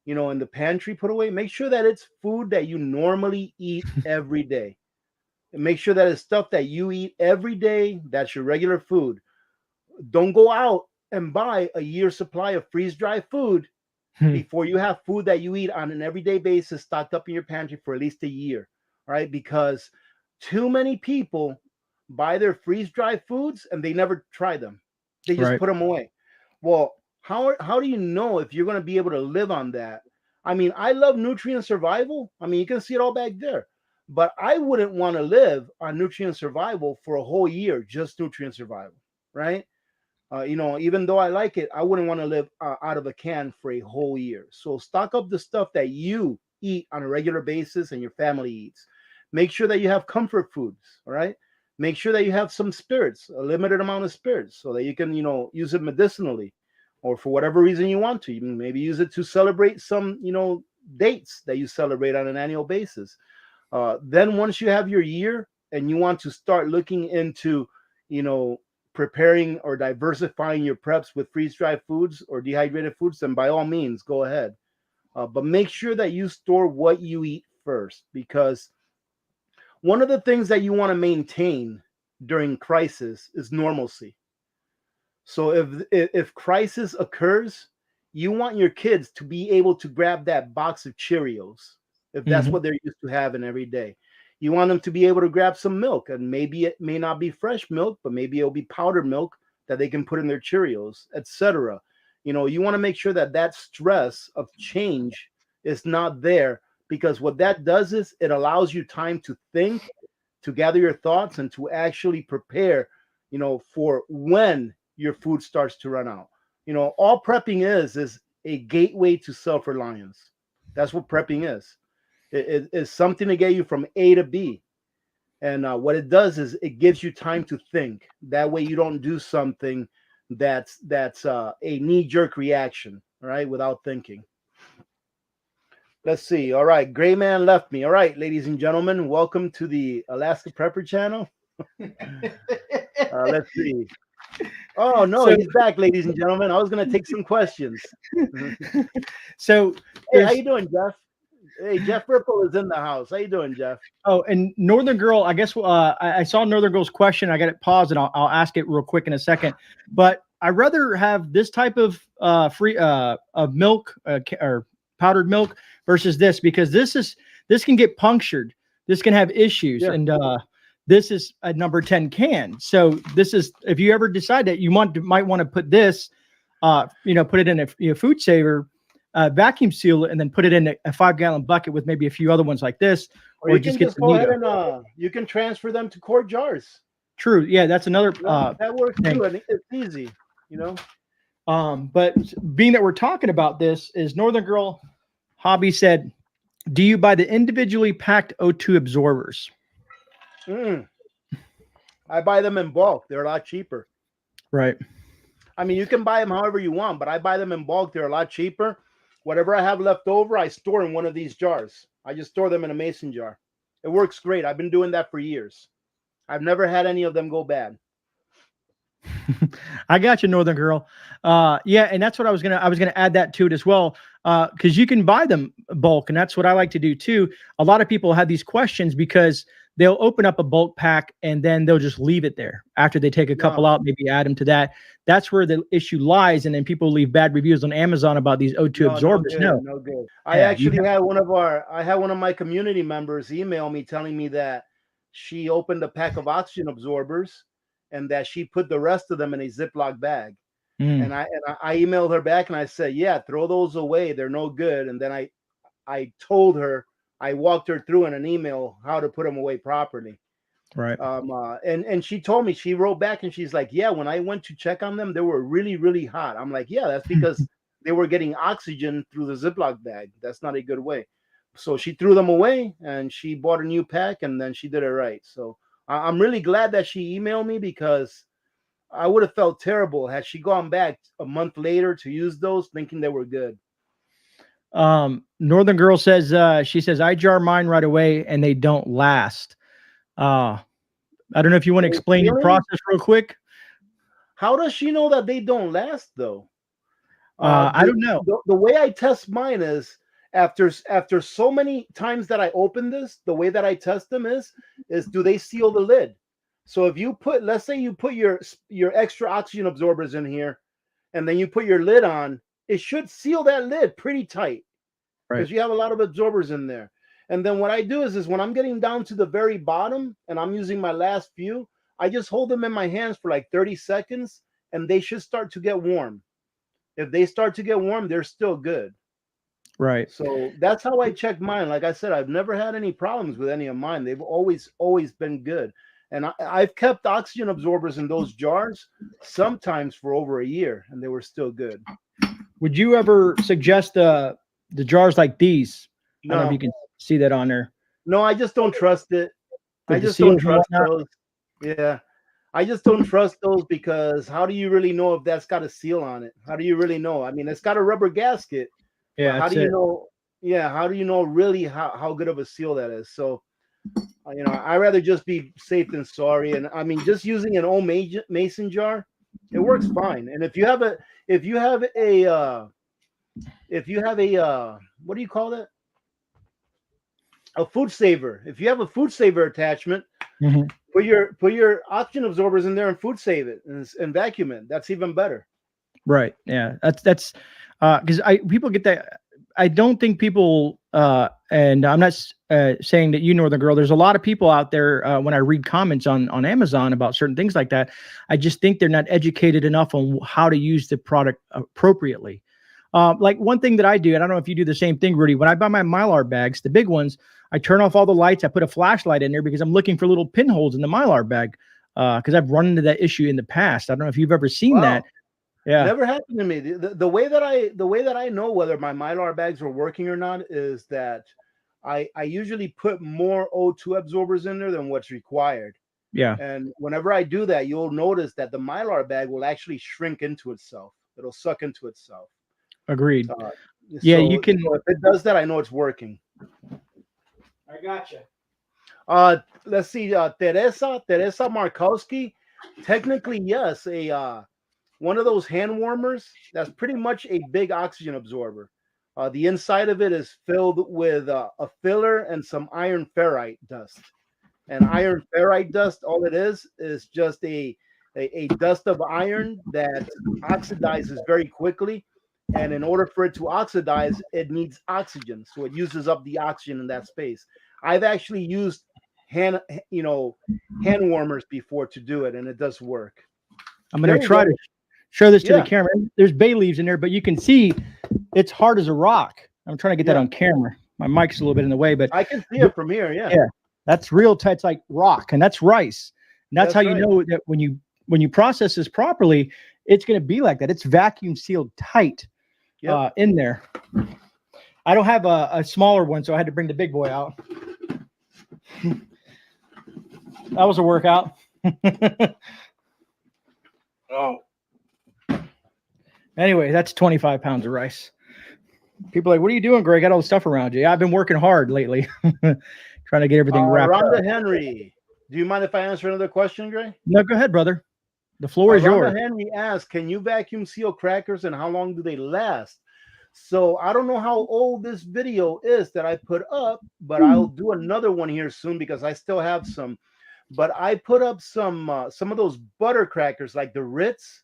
in the pantry put away, make sure that it's food that you normally eat every day. And make sure that it's stuff that you eat every day. That's your regular food. Don't go out and buy a year supply of freeze dried food before you have food that you eat on an everyday basis stocked up in your pantry for at least a year. All right. Because too many people buy their freeze dried foods and they never try them, they just Right. put them away. Well, how do you know if you're going to be able to live on that? I mean, I love nutrient survival. I mean, you can see it all back there, but I wouldn't want to live on nutrient survival for a whole year, just nutrient survival, right? Even though I like it, I wouldn't want to live out of a can for a whole year. So stock up the stuff that you eat on a regular basis and your family eats. Make sure that you have comfort foods. All right. Make sure that you have some spirits, a limited amount of spirits, so that you can, use it medicinally, or for whatever reason you want to. You can maybe use it to celebrate some, dates that you celebrate on an annual basis. Then once you have your year and you want to start looking into, you know, preparing or diversifying your preps with freeze dried foods or dehydrated foods, then by all means go ahead. But make sure that you store what you eat first, because one of the things that you want to maintain during crisis is normalcy. So if crisis occurs, you want your kids to be able to grab that box of Cheerios if that's Hmm. what they're used to having every day. You want them to be able to grab some milk, and maybe it may not be fresh milk, but maybe it'll be powdered milk that they can put in their Cheerios, etc. You want to make sure that that stress of change is not there, because what that does is it allows you time to think, to gather your thoughts, and to actually prepare, for when your food starts to run out. All prepping is a gateway to self-reliance. That's what prepping is. It's something to get you from A to B. And what it does is it gives you time to think. That way you don't do something that's a knee-jerk reaction, right? Without thinking. Let's see. All right, Gray Man left me. All right, ladies and gentlemen, welcome to the Alaska Prepper channel. Let's see. Oh no, So, he's back, ladies and gentlemen. I was gonna take some questions. so Hey, how there's you doing, Jeff? Hey, Jeff Ripple is in the house. How you doing, Jeff? oh, and Northern Girl, I guess I saw Northern Girl's question. I got it paused, and I'll ask it real quick in a second. But I'd rather have this type of free of milk or powdered milk versus this, because this can get punctured. This can have issues, Yeah. and this is a number 10 can. So this is, if you ever decide that you might want to put this, put it in a food saver. Vacuum seal it and then put it in a 5-gallon bucket with maybe a few other ones like this, Or you just can get just the go ahead Nito. and you can transfer them to quart jars. True. Yeah, that's another That works thing. too. I think it's easy, But being that we're talking about this, is Northern Girl Hobby said, do you buy the individually packed O2 absorbers? I buy them in bulk. They're a lot cheaper. Right. I mean, you can buy them however you want, but I buy them in bulk. They're a lot cheaper. Whatever I have left over, I store in one of these jars. I just store them in a mason jar. It works great. I've been doing that for years. I've never had any of them go bad. I got you, Northern Girl. Yeah, and that's what I was gonna add that to it as well, because you can buy them bulk, and that's what I like to do too. A lot of people have these questions because they'll open up a bulk pack and then they'll just leave it there after they take a couple out, maybe add them to that. That's where the issue lies, and then people leave bad reviews on Amazon about these O2 absorbers. No good. I actually had one of my community members email me telling me that she opened a pack of oxygen absorbers and that she put the rest of them in a Ziploc bag. And I emailed her back and I said, yeah, throw those away. They're no good. And then I told her, I walked her through in an email how to put them away properly. Right. And she told me, she wrote back and she's like, yeah, when I went to check on them, they were really, really hot. I'm like, yeah, that's because they were getting oxygen through the Ziploc bag. That's not a good way. So she threw them away and she bought a new pack and then she did it right. So I'm really glad that she emailed me, because I would have felt terrible had she gone back a month later to use those thinking they were good. Northern Girl says, she says, I jar mine right away and they don't last. I don't know if you want to explain your process real quick. How does she know that they don't last though? I don't know. The way I test mine is after so many times that I open this, the way that I test them is do they seal the lid? So if you put, let's say you put your extra oxygen absorbers in here and then you put your lid on, it should seal that lid pretty tight, because you have a lot of absorbers in there. And then what I do is when I'm getting down to the very bottom and I'm using my last few, I just hold them in my hands for like 30 seconds and they should start to get warm. If they start to get warm, they're still good. Right. So that's how I check mine. Like I said, I've never had any problems with any of mine. They've always been good. And I've kept oxygen absorbers in those jars sometimes for over a year, and they were still good. Would you ever suggest the jars like these? No. I don't know if you can see that on there. No, I just don't trust it. I just don't trust those. Yeah. I just don't trust those, because how do you really know if that's got a seal on it? How do you really know? I mean, it's got a rubber gasket. Yeah. How do you know? Yeah. How do you know really how good of a seal that is? So, I'd rather just be safe than sorry. And I mean, just using an old mason jar, it works fine. And if you have a what do you call that? A food saver. If you have a food saver attachment, put your oxygen absorbers in there and food save it and vacuum it. That's even better. Right. Yeah. That's because people get that. I don't think people and I'm not saying that Northern Girl. There's a lot of people out there when I read comments on Amazon about certain things like that. I just think they're not educated enough on how to use the product appropriately. Like one thing that I do, and I don't know if you do the same thing, Rudy. When I buy my Mylar bags, the big ones, I turn off all the lights. I put a flashlight in there because I'm looking for little pinholes in the Mylar bag, because I've run into that issue in the past. I don't know if you've ever seen that. Yeah, never happened to me. The way that I know whether my Mylar bags are working or not is that I usually put more O2 absorbers in there than what's required. Yeah. And whenever I do that, you'll notice that the Mylar bag will actually shrink into itself. It'll suck into itself. Agreed. Yeah, so, you can. If it does that, I know it's working. I gotcha. Let's see. Teresa Markowski. Technically, yes, a one of those hand warmers. That's pretty much a big oxygen absorber. The inside of it is filled with a filler and some iron ferrite dust. And iron ferrite dust, all it is just a dust of iron that oxidizes very quickly. And in order for it to oxidize, it needs oxygen. So it uses up the oxygen in that space. I've actually used hand, hand warmers before to do it, and it does work. I'm going to try to show this to Yeah. the camera. There's bay leaves in there, but you can see it's hard as a rock. I'm trying to get that on camera. My mic's a little bit in the way, but I can see it from here. Yeah. Yeah. That's real tight. It's like rock, and that's rice. And that's how you know that when you process this properly, it's going to be like that. It's vacuum sealed tight in there. I don't have a smaller one, so I had to bring the big boy out. That was a workout. Oh. Anyway, that's 25 pounds of rice. People are like, what are you doing, Greg? Got all the stuff around you. Yeah, I've been working hard lately. Trying to get everything wrapped up. Rhonda Henry, do you mind if I answer another question, Grey? No, go ahead, brother. The floor is yours. Rhonda Henry asks, can you vacuum seal crackers and how long do they last? So I don't know how old this video is that I put up, but I'll do another one here soon because I still have some. But I put up some of those butter crackers like the Ritz,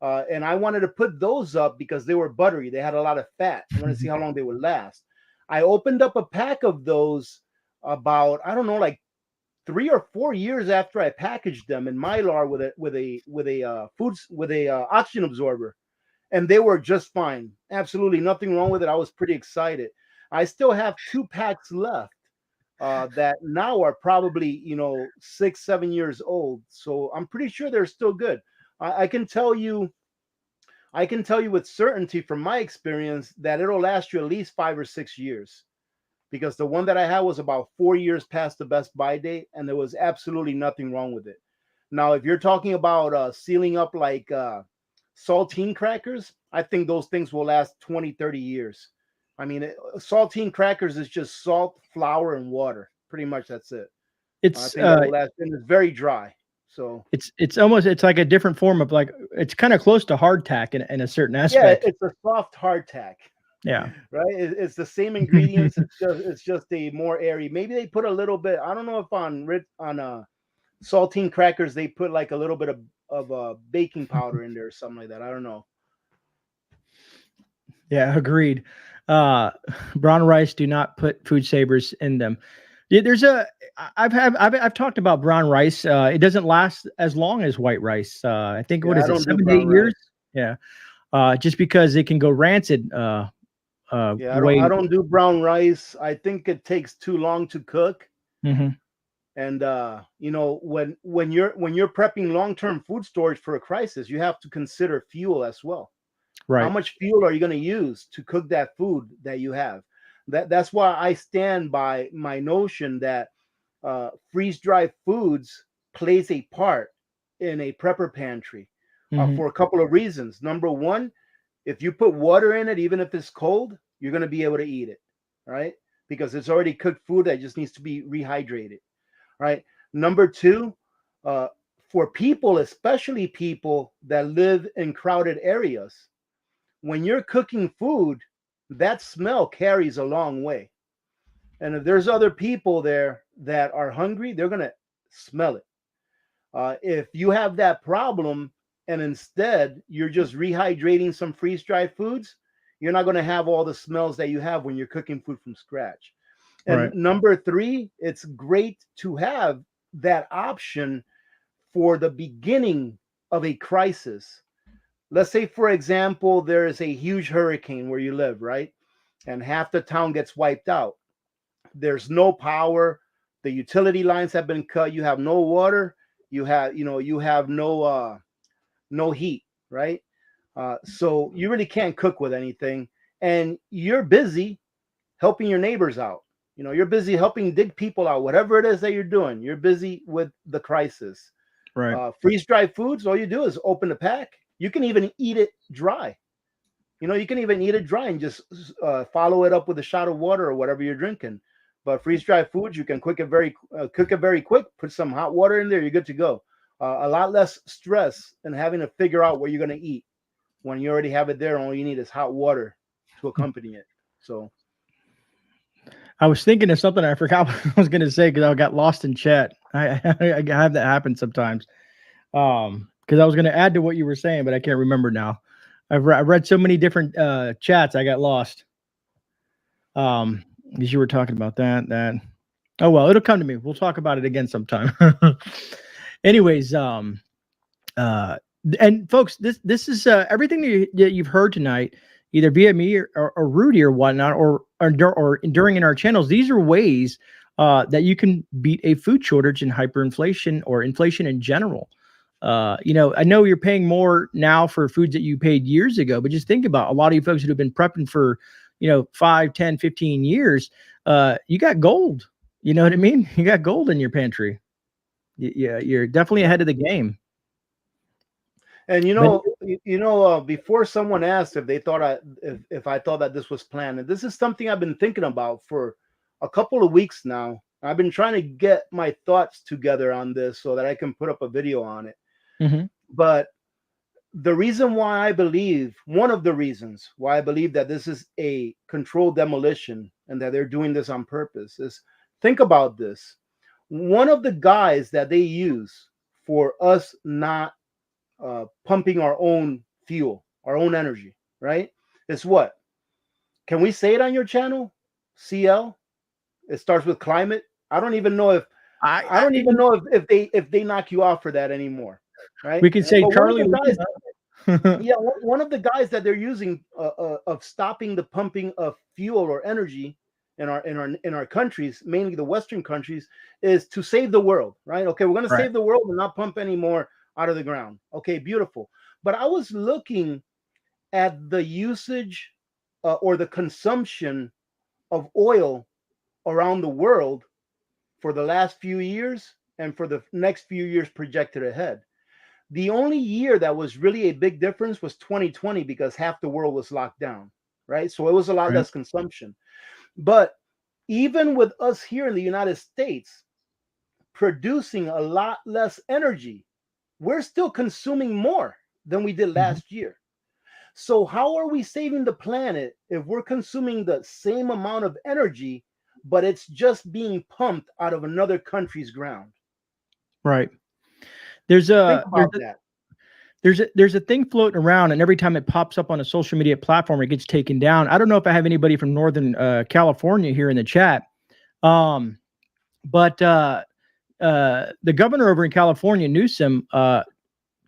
and I wanted to put those up because they were buttery. They had a lot of fat. I want to see how long they would last. I opened up a pack of those about, I don't know, like 3 or 4 years after I packaged them in Mylar with a oxygen absorber, and they were just fine. Absolutely nothing wrong with it. I was pretty excited. I still have 2 packs left that now are probably 6-7 years old. So I'm pretty sure they're still good. I can tell you with certainty from my experience that it'll last you at least 5 or 6 years. Because the one that I had was about 4 years past the best buy date, and there was absolutely nothing wrong with it. Now, if you're talking about sealing up like saltine crackers, I think those things will last 20, 30 years. I mean, saltine crackers is just salt, flour, and water. Pretty much that's it. It's and it's very dry. So it's almost, it's like a different form of, like, it's kind of close to hardtack in a certain aspect. Yeah, it's a soft hardtack. Yeah. Right. It's the same ingredients. It's just a more airy. Maybe they put a little bit. I don't know if on saltine crackers they put like a little bit of baking powder in there or something like that. I don't know. Yeah, agreed. Brown rice, do not put food savers in them. There's I've talked about brown rice. It doesn't last as long as white rice. I think what is it, 7 to 8 years? Yeah. Just because it can go rancid. I don't do brown rice. I think it takes too long to cook. Mm-hmm. And when you're prepping long-term food storage for a crisis, you have to consider fuel as well. Right. How much fuel are you going to use to cook that food that you have? That's why I stand by my notion that freeze-dried foods plays a part in a prepper pantry for a couple of reasons. Number one, if you put water in it, even if it's cold, you're going to be able to eat it, right? Because it's already cooked food that just needs to be rehydrated, right? Number two, for people, especially people that live in crowded areas, when you're cooking food, that smell carries a long way. And if there's other people there that are hungry, they're going to smell it. If you have that problem, and instead you're just rehydrating some freeze-dried foods, you're not going to have all the smells that you have when you're cooking food from scratch. And number three, it's great to have that option for the beginning of a crisis. Let's say, for example, there is a huge hurricane where you live, right? And half the town gets wiped out. There's no power. The utility lines have been cut. You have no water. You have no heat, right? So you really can't cook with anything, and you're busy helping your neighbors out. You're busy helping dig people out, whatever it is that you're doing. You're busy with the crisis. Right. Freeze-dried foods, all you do is open the pack. You can even eat it dry. You can even eat it dry and just follow it up with a shot of water or whatever you're drinking. But freeze dry foods, you can cook it very quick. Put some hot water in there, you're good to go. A lot less stress than having to figure out what you're going to eat when you already have it there. All you need is hot water to accompany it. So I was thinking of something. I forgot what I was going to say because I got lost in chat. I have that happen sometimes. Because I was going to add to what you were saying, but I can't remember now. I've read so many different chats, I got lost. Because you were talking about that. Oh well, it'll come to me. We'll talk about it again sometime. Anyways, and folks, this is everything that you've heard tonight, either via me or Rudy or whatnot, or during in our channels. These are ways that you can beat a food shortage and hyperinflation or inflation in general. You know, I know you're paying more now for foods that you paid years ago, but just think about a lot of you folks who have been prepping for, 5, 10, 15 years. You got gold. You know what I mean? You got gold in your pantry. Yeah, you're definitely ahead of the game. And before someone asked if they thought if I thought that this was planned, and this is something I've been thinking about for a couple of weeks now. I've been trying to get my thoughts together on this so that I can put up a video on it. Mm-hmm. But the reason why one of the reasons why I believe that this is a controlled demolition and that they're doing this on purpose is, think about this. One of the guys that they use for us not pumping our own fuel, our own energy, right? Is what? Can we say it on your channel? CL? It starts with climate. I don't even know if if they knock you off for that anymore, right? We could say but Charlie. One of the guys that they're using of stopping the pumping of fuel or energy in our countries, mainly the Western countries, is to save the world, right? Okay, we're going to save the world and not pump any more out of the ground. Okay, beautiful. But I was looking at the usage or the consumption of oil around the world for the last few years and for the next few years projected ahead. The only year that was really a big difference was 2020 because half the world was locked down, right? So it was a lot less consumption. But even with us here in the United States producing a lot less energy, we're still consuming more than we did last year. So how are we saving the planet if we're consuming the same amount of energy, but it's just being pumped out of another country's ground? Right. There's a thing floating around, and every time it pops up on a social media platform, it gets taken down. I don't know if I have anybody from Northern California here in the chat, but the governor over in California, Newsom,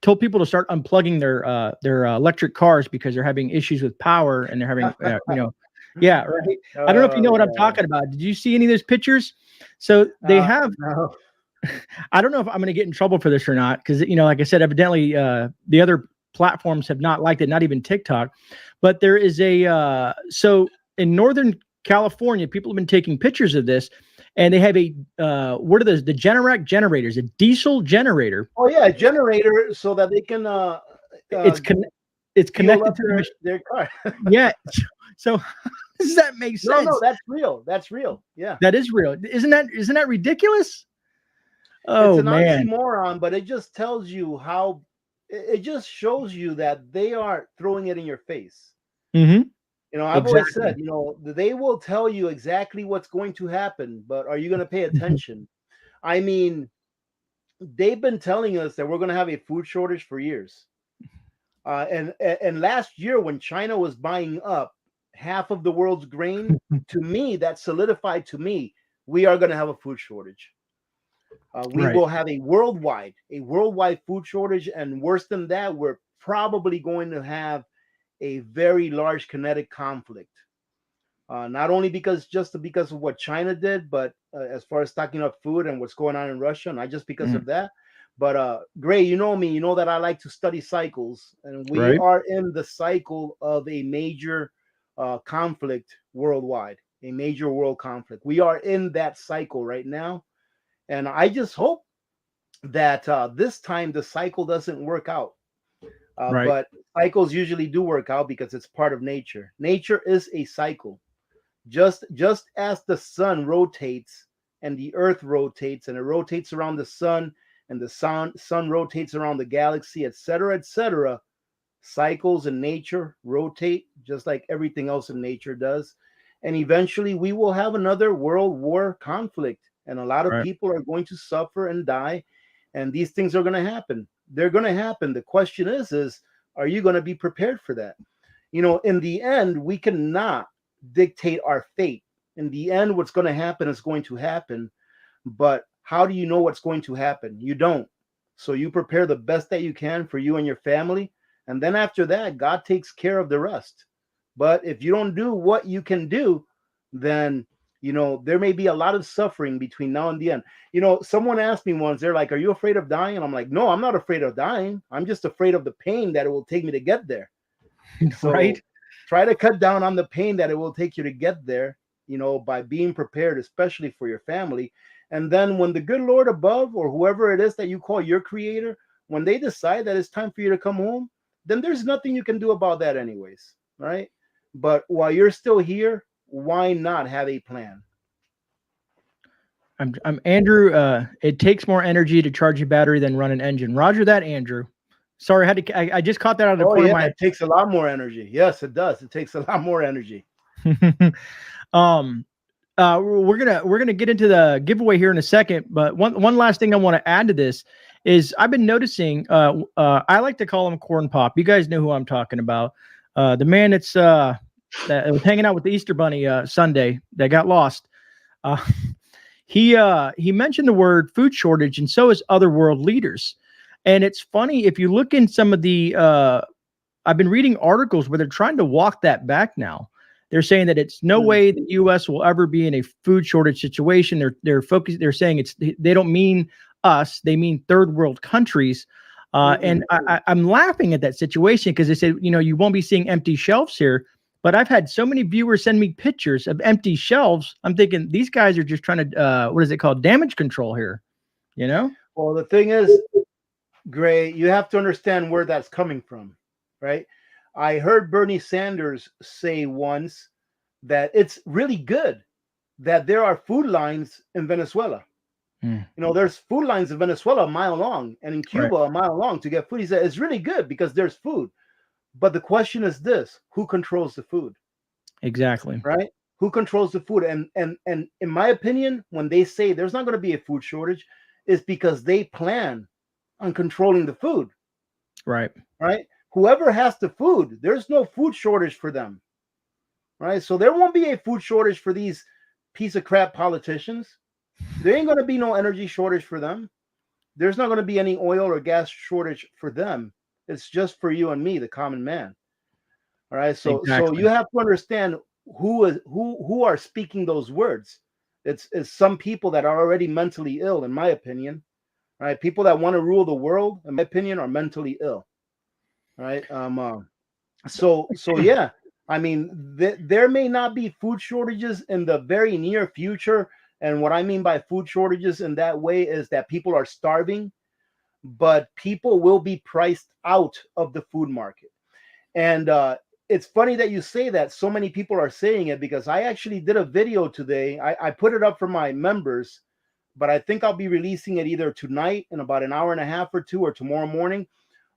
told people to start unplugging their electric cars because they're having issues with power and they're having yeah, right. I don't know if you know what I'm talking about. Did you see any of those pictures? So they have. No. I don't know if I'm going to get in trouble for this or not, because like I said, evidently the other platforms have not liked it, not even TikTok. But there is so in Northern California, people have been taking pictures of this, and they have what are those? The Generac generators, a diesel generator. Oh yeah, a generator so that they can. It's connected to their car. Yeah. So does that make sense? No, that's real. That's real. Yeah, that is real. Isn't that ridiculous? Oh, it's an man. oxymoron, but it just tells you how. It just shows you that they are throwing it in your face. Mm-hmm. I've always said, they will tell you exactly what's going to happen, but are you going to pay attention? I mean, they've been telling us that we're going to have a food shortage for years. And last year, when China was buying up half of the world's grain, to me, that solidified to me, we are going to have a food shortage. We will have a worldwide food shortage. And worse than that, we're probably going to have a very large kinetic conflict. Not only because of what China did, but as far as stocking up food and what's going on in Russia, not just because of that. But Gray, you know me, you know that I like to study cycles, and we are in the cycle of a major conflict worldwide, a major world conflict. We are in that cycle right now, and I just hope that this time the cycle doesn't work out. But cycles usually do work out because it's part of nature. Nature is a cycle. Just as the sun rotates and the earth rotates, and it rotates around the sun, and the sun rotates around the galaxy, etc., etc., cycles in nature rotate just like everything else in nature does. And eventually we will have another world war conflict, and a lot of Right. people are going to suffer and die, and these things are going to happen. They're going to happen. The question is are you going to be prepared for that? In the end, we cannot dictate our fate. In the end, what's going to happen is going to happen. But how do you know what's going to happen? You don't. So you prepare the best that you can for you and your family. And then after that, God takes care of the rest. But if you don't do what you can do, then, there may be a lot of suffering between now and the end. Someone asked me once, they're like, are you afraid of dying? And I'm like, no, I'm not afraid of dying. I'm just afraid of the pain that it will take me to get there. So Right. try to cut down on the pain that it will take you to get there, by being prepared, especially for your family. And then when the good Lord above, or whoever it is that you call your creator, when they decide that it's time for you to come home, then there's nothing you can do about that anyways, right? But while you're still here, why not have a plan? I'm Andrew. It takes more energy to charge a battery than run an engine. Roger that, Andrew. Sorry, I just caught that out of the Oh corner yeah, of my it takes a lot more energy. Yes, it does. It takes a lot more energy. We're gonna get into the giveaway here in a second, but one last thing I want to add to this is I've been noticing. I like to call him Corn Pop. You guys know who I'm talking about. The man that was hanging out with the Easter Bunny Sunday that got lost. Uh, he mentioned the word food shortage, and so has other world leaders. And it's funny if you look in some of the. I've been reading articles where they're trying to walk that back now. They're saying that it's no way the U.S. will ever be in a food shortage situation. They're focused. They're saying they don't mean us. They mean third world countries. And I'm laughing at that situation because they said, you won't be seeing empty shelves here. But I've had so many viewers send me pictures of empty shelves. I'm thinking these guys are just trying to, what is it called? Damage control here, Well, the thing is, Gray, you have to understand where that's coming from, right? I heard Bernie Sanders say once that it's really good that there are food lines in Venezuela. There's food lines in Venezuela a mile long, and in Cuba a mile long to get food. He said it's really good because there's food. But the question is this: who controls the food? Exactly. Right? Who controls the food? And in my opinion, when they say there's not going to be a food shortage, it's because they plan on controlling the food. Right. Right? Whoever has the food, there's no food shortage for them. Right? So there won't be a food shortage for these piece of crap politicians. There ain't going to be no energy shortage for them. There's not going to be any oil or gas shortage for them. It's just for you and me, the common man. All right. So you have to understand who are speaking those words. It's some people that are already mentally ill, in my opinion. Right? People that want to rule the world, in my opinion, are mentally ill. Right? So yeah. I mean, there may not be food shortages in the very near future. And what I mean by food shortages in that way is that people are starving, but people will be priced out of the food market. And it's funny that you say that. So many people are saying it because I actually did a video today. I put it up for my members, but I think I'll be releasing it either tonight in about an hour and a half or two, or tomorrow morning,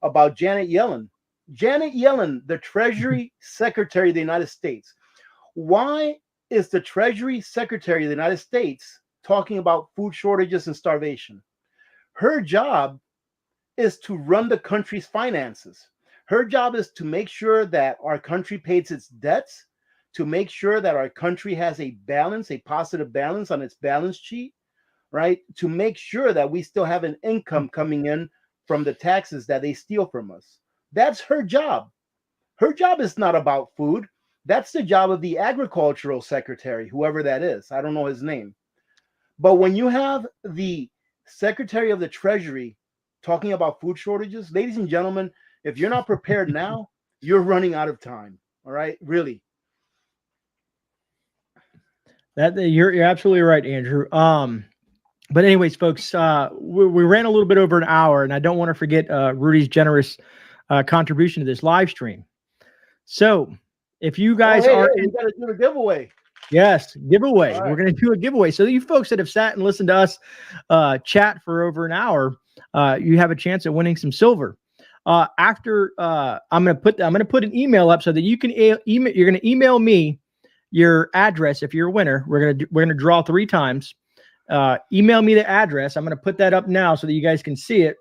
about Janet Yellen. Janet Yellen, the Treasury Secretary of the United States. Why is the Treasury Secretary of the United States talking about food shortages and starvation? Her job is to run the country's finances. Her job is to make sure that our country pays its debts, to make sure that our country has a balance, a positive balance on its balance sheet, right? To make sure that we still have an income coming in from the taxes that they steal from us. That's her job. Her job is not about food. That's the job of the agricultural secretary, whoever that is. I don't know his name. But when you have the Secretary of the Treasury talking about food shortages, ladies and gentlemen, if you're not prepared now, you're running out of time. All right, really. You're absolutely right, Andrew. But anyways, folks, we ran a little bit over an hour, and I don't want to forget Rudy's generous contribution to this live stream. So, if you guys we got to do the giveaway. Yes, giveaway. All We're right. going to do a giveaway. So you folks that have sat and listened to us chat for over an hour, you have a chance at winning some silver. After I'm going to put an email up so that you can email. You're going to email me your address if you're a winner. We're going to draw 3 times. Email me the address. I'm going to put that up now so that you guys can see it.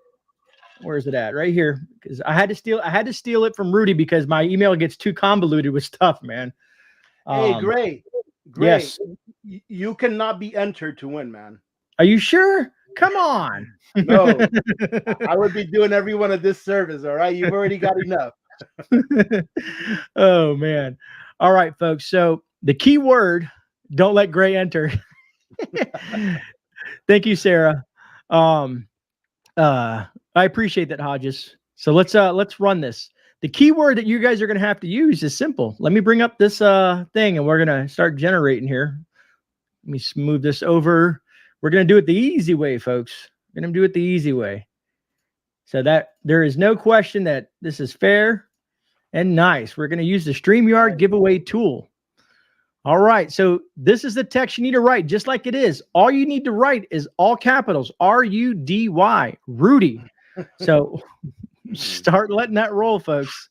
Where is it at? Right here. Because I had to steal it from Rudy because my email gets too convoluted with stuff, man. Hey, Gray. Yes. You cannot be entered to win, man. Are you sure? Come on. No, I would be doing everyone a disservice. All right, you've already got enough. Oh man. All right, folks. So the key word, don't let Gray enter. Thank you, Sarah. I appreciate that, Hodges. So let's run this. The key word that you guys are going to have to use is simple. Let me bring up this thing and we're going to start generating here. Let me smooth this over. We're going to do it the easy way, folks. We're going to do it the easy way. So that there is no question that this is fair and nice. We're going to use the StreamYard giveaway tool. All right. So this is the text you need to write, just like it is. All you need to write is all capitals, R-U-D-Y, Rudy. So start letting that roll, folks.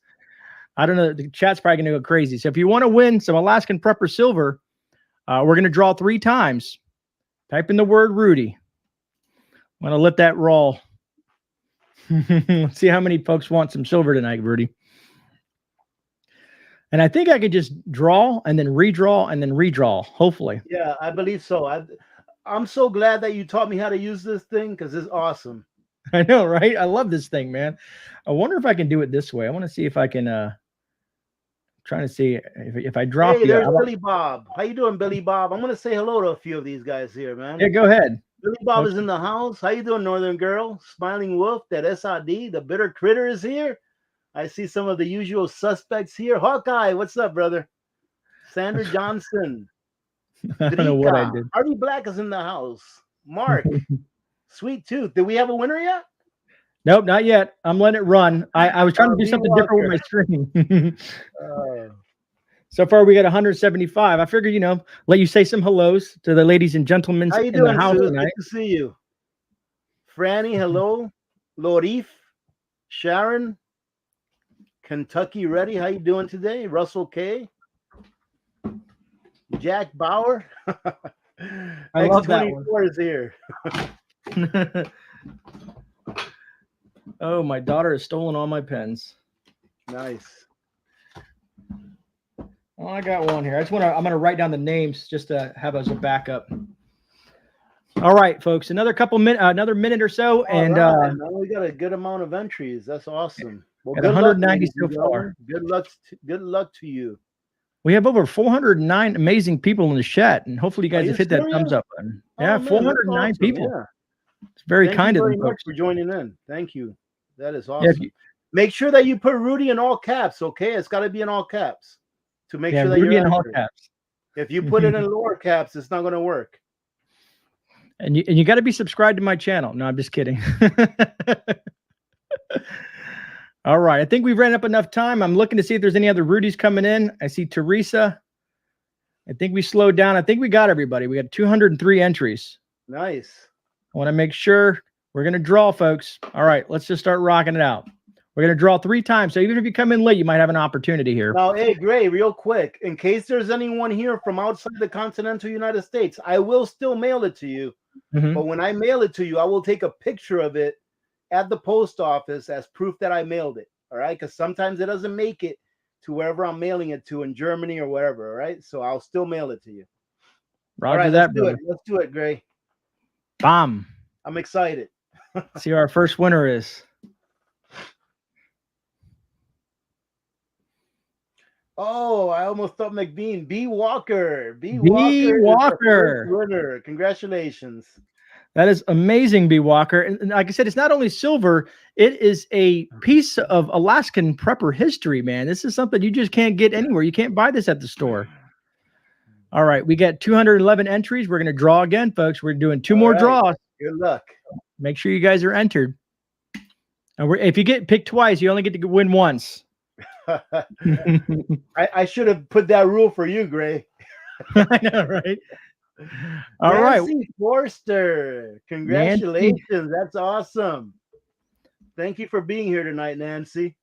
I don't know. The chat's probably going to go crazy. So if you want to win some Alaskan Prepper Silver, we're going to draw 3 times. Type in the word Rudy. I'm going to let that roll. Let's see how many folks want some silver tonight, Rudy. And I think I could just draw and then redraw and then redraw, hopefully. Yeah, I believe so. I'm so glad that you taught me how to use this thing because it's awesome. I know, right? I love this thing, man. I wonder if I can do it this way. I want to see if I can trying to see if I drop Hey, there's Billy Bob. How you doing, Billy Bob? I'm gonna say hello to a few of these guys here, man. Yeah, go ahead. Billy Bob is in the house. How you doing, Northern Girl? Smiling Wolf, that SID, the bitter critter is here. I see some of the usual suspects here. Hawkeye, what's up, brother? Sandra Johnson. I don't know what I did. Artie Black is in the house. Mark, Sweet Tooth. Did we have a winner yet? Nope, not yet. I'm letting it run. I was trying to do something different with my stream. So far, we got 175. I figured, let you say some hellos to the ladies and gentlemen in the house Sue? tonight. Good to see you. Franny, hello. Lorif, Sharon, Kentucky Ready. How you doing today? Russell K. Jack Bauer. I love that one. Is here. Oh, my daughter has stolen all my pens. Nice. Oh, I got one here. I'm going to write down the names just to have as a backup. All right, folks, another minute or so. And we got a good amount of entries. That's awesome. Well, good 190 so far. Good luck to you. We have over 409 amazing people in the chat, and hopefully you guys have hit that thumbs up button. Yeah, 409 people. Yeah. It's very kind of them, folks, for joining in. Thank you. That is awesome. Yeah, make sure that you put Rudy in all caps, okay? It's got to be in all caps to make sure that Rudy in all caps. If you put it in lower caps, it's not going to work. And you got to be subscribed to my channel. No, I'm just kidding. All right. I think we've ran up enough time. I'm looking to see if there's any other Rudies coming in. I see Teresa. I think we slowed down. I think we got everybody. We got 203 entries. Nice. I want to make sure we're going to draw, folks. All right. Let's just start rocking it out. We're going to draw 3 times. So even if you come in late, you might have an opportunity here. Now, hey, Gray, real quick, in case there's anyone here from outside the continental United States, I will still mail it to you. Mm-hmm. But when I mail it to you, I will take a picture of it at the post office as proof that I mailed it. All right. Because sometimes it doesn't make it to wherever I'm mailing it to in Germany or wherever. All right. So I'll still mail it to you. Roger all right, that, brother. Let's do it, Gray. Bomb. I'm excited. See who our first winner is. Oh, I almost thought McBean. B. Walker. B. Walker. Winner. Congratulations. That is amazing, B. Walker. And like I said, it's not only silver, it is a piece of Alaskan prepper history, man. This is something you just can't get anywhere. You can't buy this at the store. All right. We got 211 entries. We're going to draw again, folks. We're doing 2 more draws. Good luck. Make sure you guys are entered. And if you get picked twice, you only get to win once. I should have put that rule for you, Gray. I know, right? All right, Nancy Forster, Nancy congratulations. That's awesome. Thank you for being here tonight, Nancy.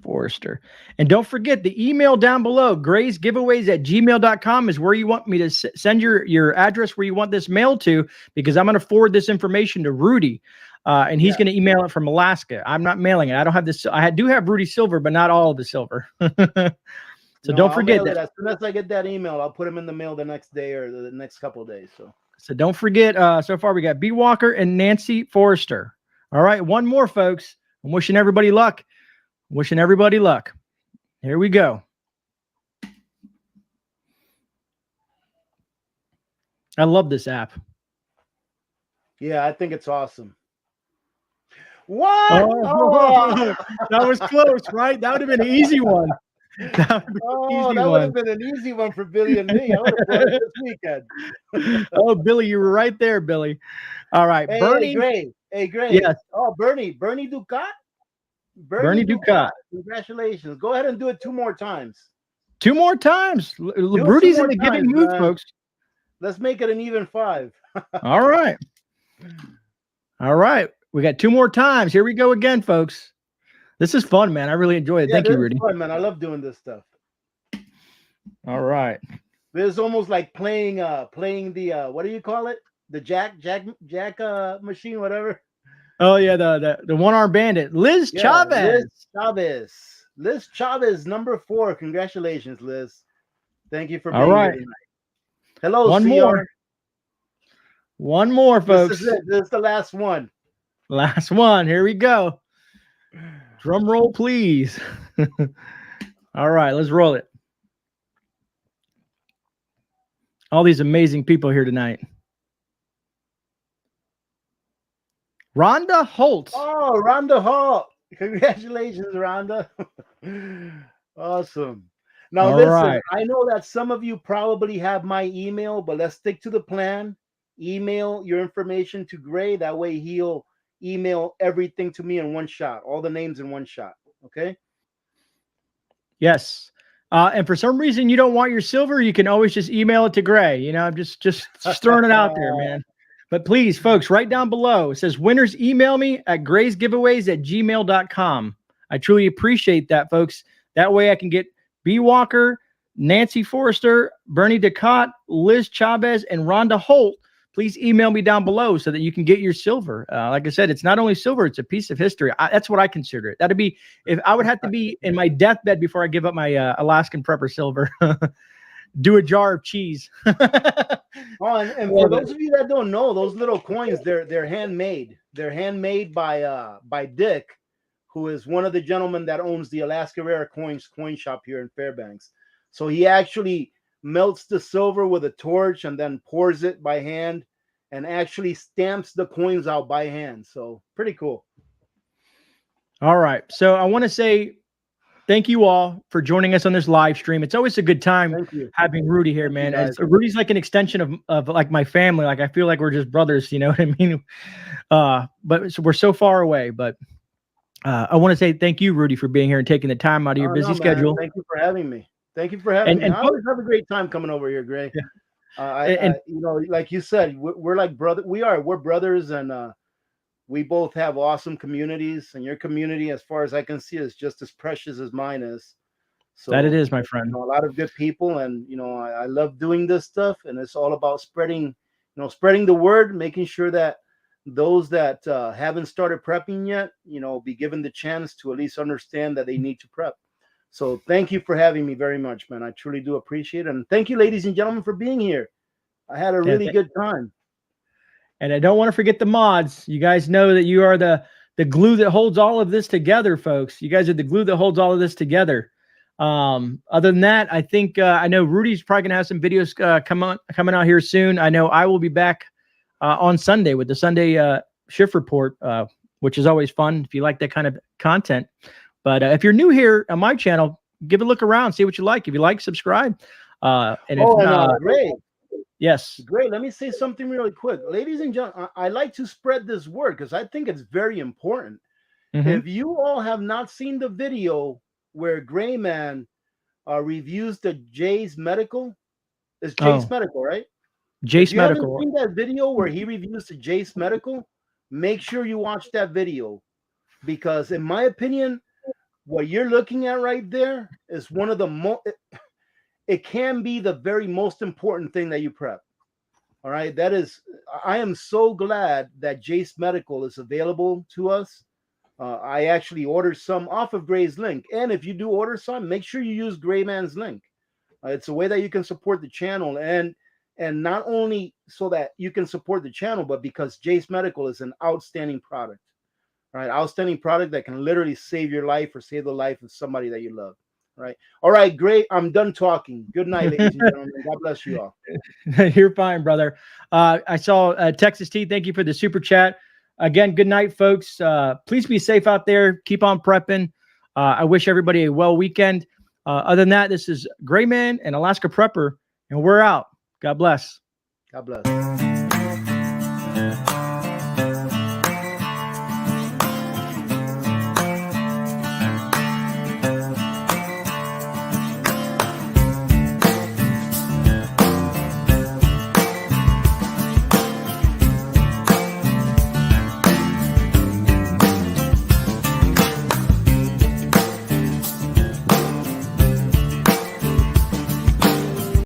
Forrester. And don't forget the email down below, graysgiveaways@gmail.com is where you want me to send your address where you want this mailed to, because I'm going to forward this information to Rudy. And he's going to email it from Alaska. I'm not mailing it. I don't have this. I do have Rudy silver, but not all of the silver. So No, don't I'll forget mail it that. as soon as I get that email. I'll put them in the mail the next day or the next couple of days. So don't forget, so far we got B. Walker and Nancy Forrester. All right, one more, folks. I'm wishing everybody luck. Wishing everybody luck. Here we go. I love this app. Yeah, I think it's awesome. What? Oh, that was close, right? That would have been an easy one. That would have been an easy one for Billy and me. I would have bought it this weekend. Oh, Billy, you were right there, Billy. All right, Hey, Bernie. hey, Gray. Hey, Gray. Yes. Oh, Bernie Ducat. Bernie Ducat. Congratulations. Go ahead and do it 2 more times. 2 more times. Rudy's in the giving mood, folks. Let's make it an even 5. All right. All right. We got 2 more times. Here we go again, folks. This is fun, man. I really enjoy it. Thank you, Rudy. Fun, man. I love doing this stuff. All right. It's almost like playing the what do you call it? The jack machine, whatever. Oh yeah, the one-arm bandit, Liz Chavez. Liz Chavez, number 4. Congratulations, Liz. Thank you for being here tonight. Hello, one CR. more. One more, folks. This is it. This is the last one. Last one. Here we go. Drum roll, please. All right, let's roll it. All these amazing people here tonight. Rhonda Holt. Oh, Rhonda Holt. Congratulations, Rhonda. Awesome. Now, listen, I know that some of you probably have my email, but let's stick to the plan. Email your information to Gray. That way he'll email everything to me in one shot, all the names in one shot. Okay? Yes. And for some reason you don't want your silver, you can always just email it to Gray. You know, I'm just throwing it out there, man. But please, folks, right down below, it says winners email me at graysgiveaways@gmail.com. I truly appreciate that, folks. That way I can get B. Walker, Nancy Forrester, Bernie Ducat, Liz Chavez, and Rhonda Holt. Please email me down below so that you can get your silver. Like I said, it's not only silver, it's a piece of history. That's what I consider it. That'd be, if I would have to be in my deathbed before I give up my Alaskan Prepper silver. Do a jar of cheese. And for those of you that don't know, those little coins, they're handmade. They're handmade by Dick, who is one of the gentlemen that owns the Alaska Rare Coins coin shop here in Fairbanks. So he actually melts the silver with a torch and then pours it by hand and actually stamps the coins out by hand. So pretty cool. All right. So I want to say thank you all for joining us on this live stream. It's always a good time having Rudy here, man. Rudy's like an extension of like my family. Like I feel like we're just brothers, you know what I mean? But we're so far away. But I want to say thank you, Rudy, for being here and taking the time out of your busy schedule. Thank you for having me. Thank you for having me. I always have a great time coming over here, Gray. Yeah. You know, like you said, we're like brother. We're brothers, and we both have awesome communities. And your community, as far as I can see, is just as precious as mine is. So that it is, my friend. You know, a lot of good people, and you know, I love doing this stuff, and it's all about spreading the word, making sure that those that haven't started prepping yet, you know, be given the chance to at least understand that they need to prep. So thank you for having me very much, man. I truly do appreciate it. And thank you, ladies and gentlemen, for being here. I had a really good time. And I don't want to forget the mods. You guys know that you are the glue that holds all of this together, folks. You guys are the glue that holds all of this together. Other than that, I think I know Rudy's probably going to have some videos coming out here soon. I know I will be back on Sunday with the Sunday shift report, which is always fun if you like that kind of content. But if you're new here on my channel, give it a look around, see what you like. If you like, subscribe. Great. Yes. Great. Let me say something really quick. Ladies and gentlemen, I like to spread this word because I think it's very important. If you all have not seen the video where GreyMan reviews the Jay's Medical, It's Jace Medical, right? Jace If you haven't Medical. seen that video where he reviews the Jace Medical, make sure you watch that video, because in my opinion, what you're looking at right there is one of the most, it can be the very most important thing that you prep. All right. I am so glad that Jace Medical is available to us. I actually ordered some off of Gray's link. And if you do order some, make sure you use GreyMan's link. It's a way that you can support the channel, and not only so that you can support the channel, but because Jace Medical is an outstanding product. Right, outstanding product that can literally save your life or save the life of somebody that you love. Right. All right, great. I'm done talking. Good night, ladies and gentlemen. God bless you all. You're fine, brother. I saw Texas T. Thank you for the super chat. Again, good night, folks. Please be safe out there. Keep on prepping. I wish everybody a well weekend. Other than that, this is GreyMan and Alaska Prepper, and we're out. God bless. God bless.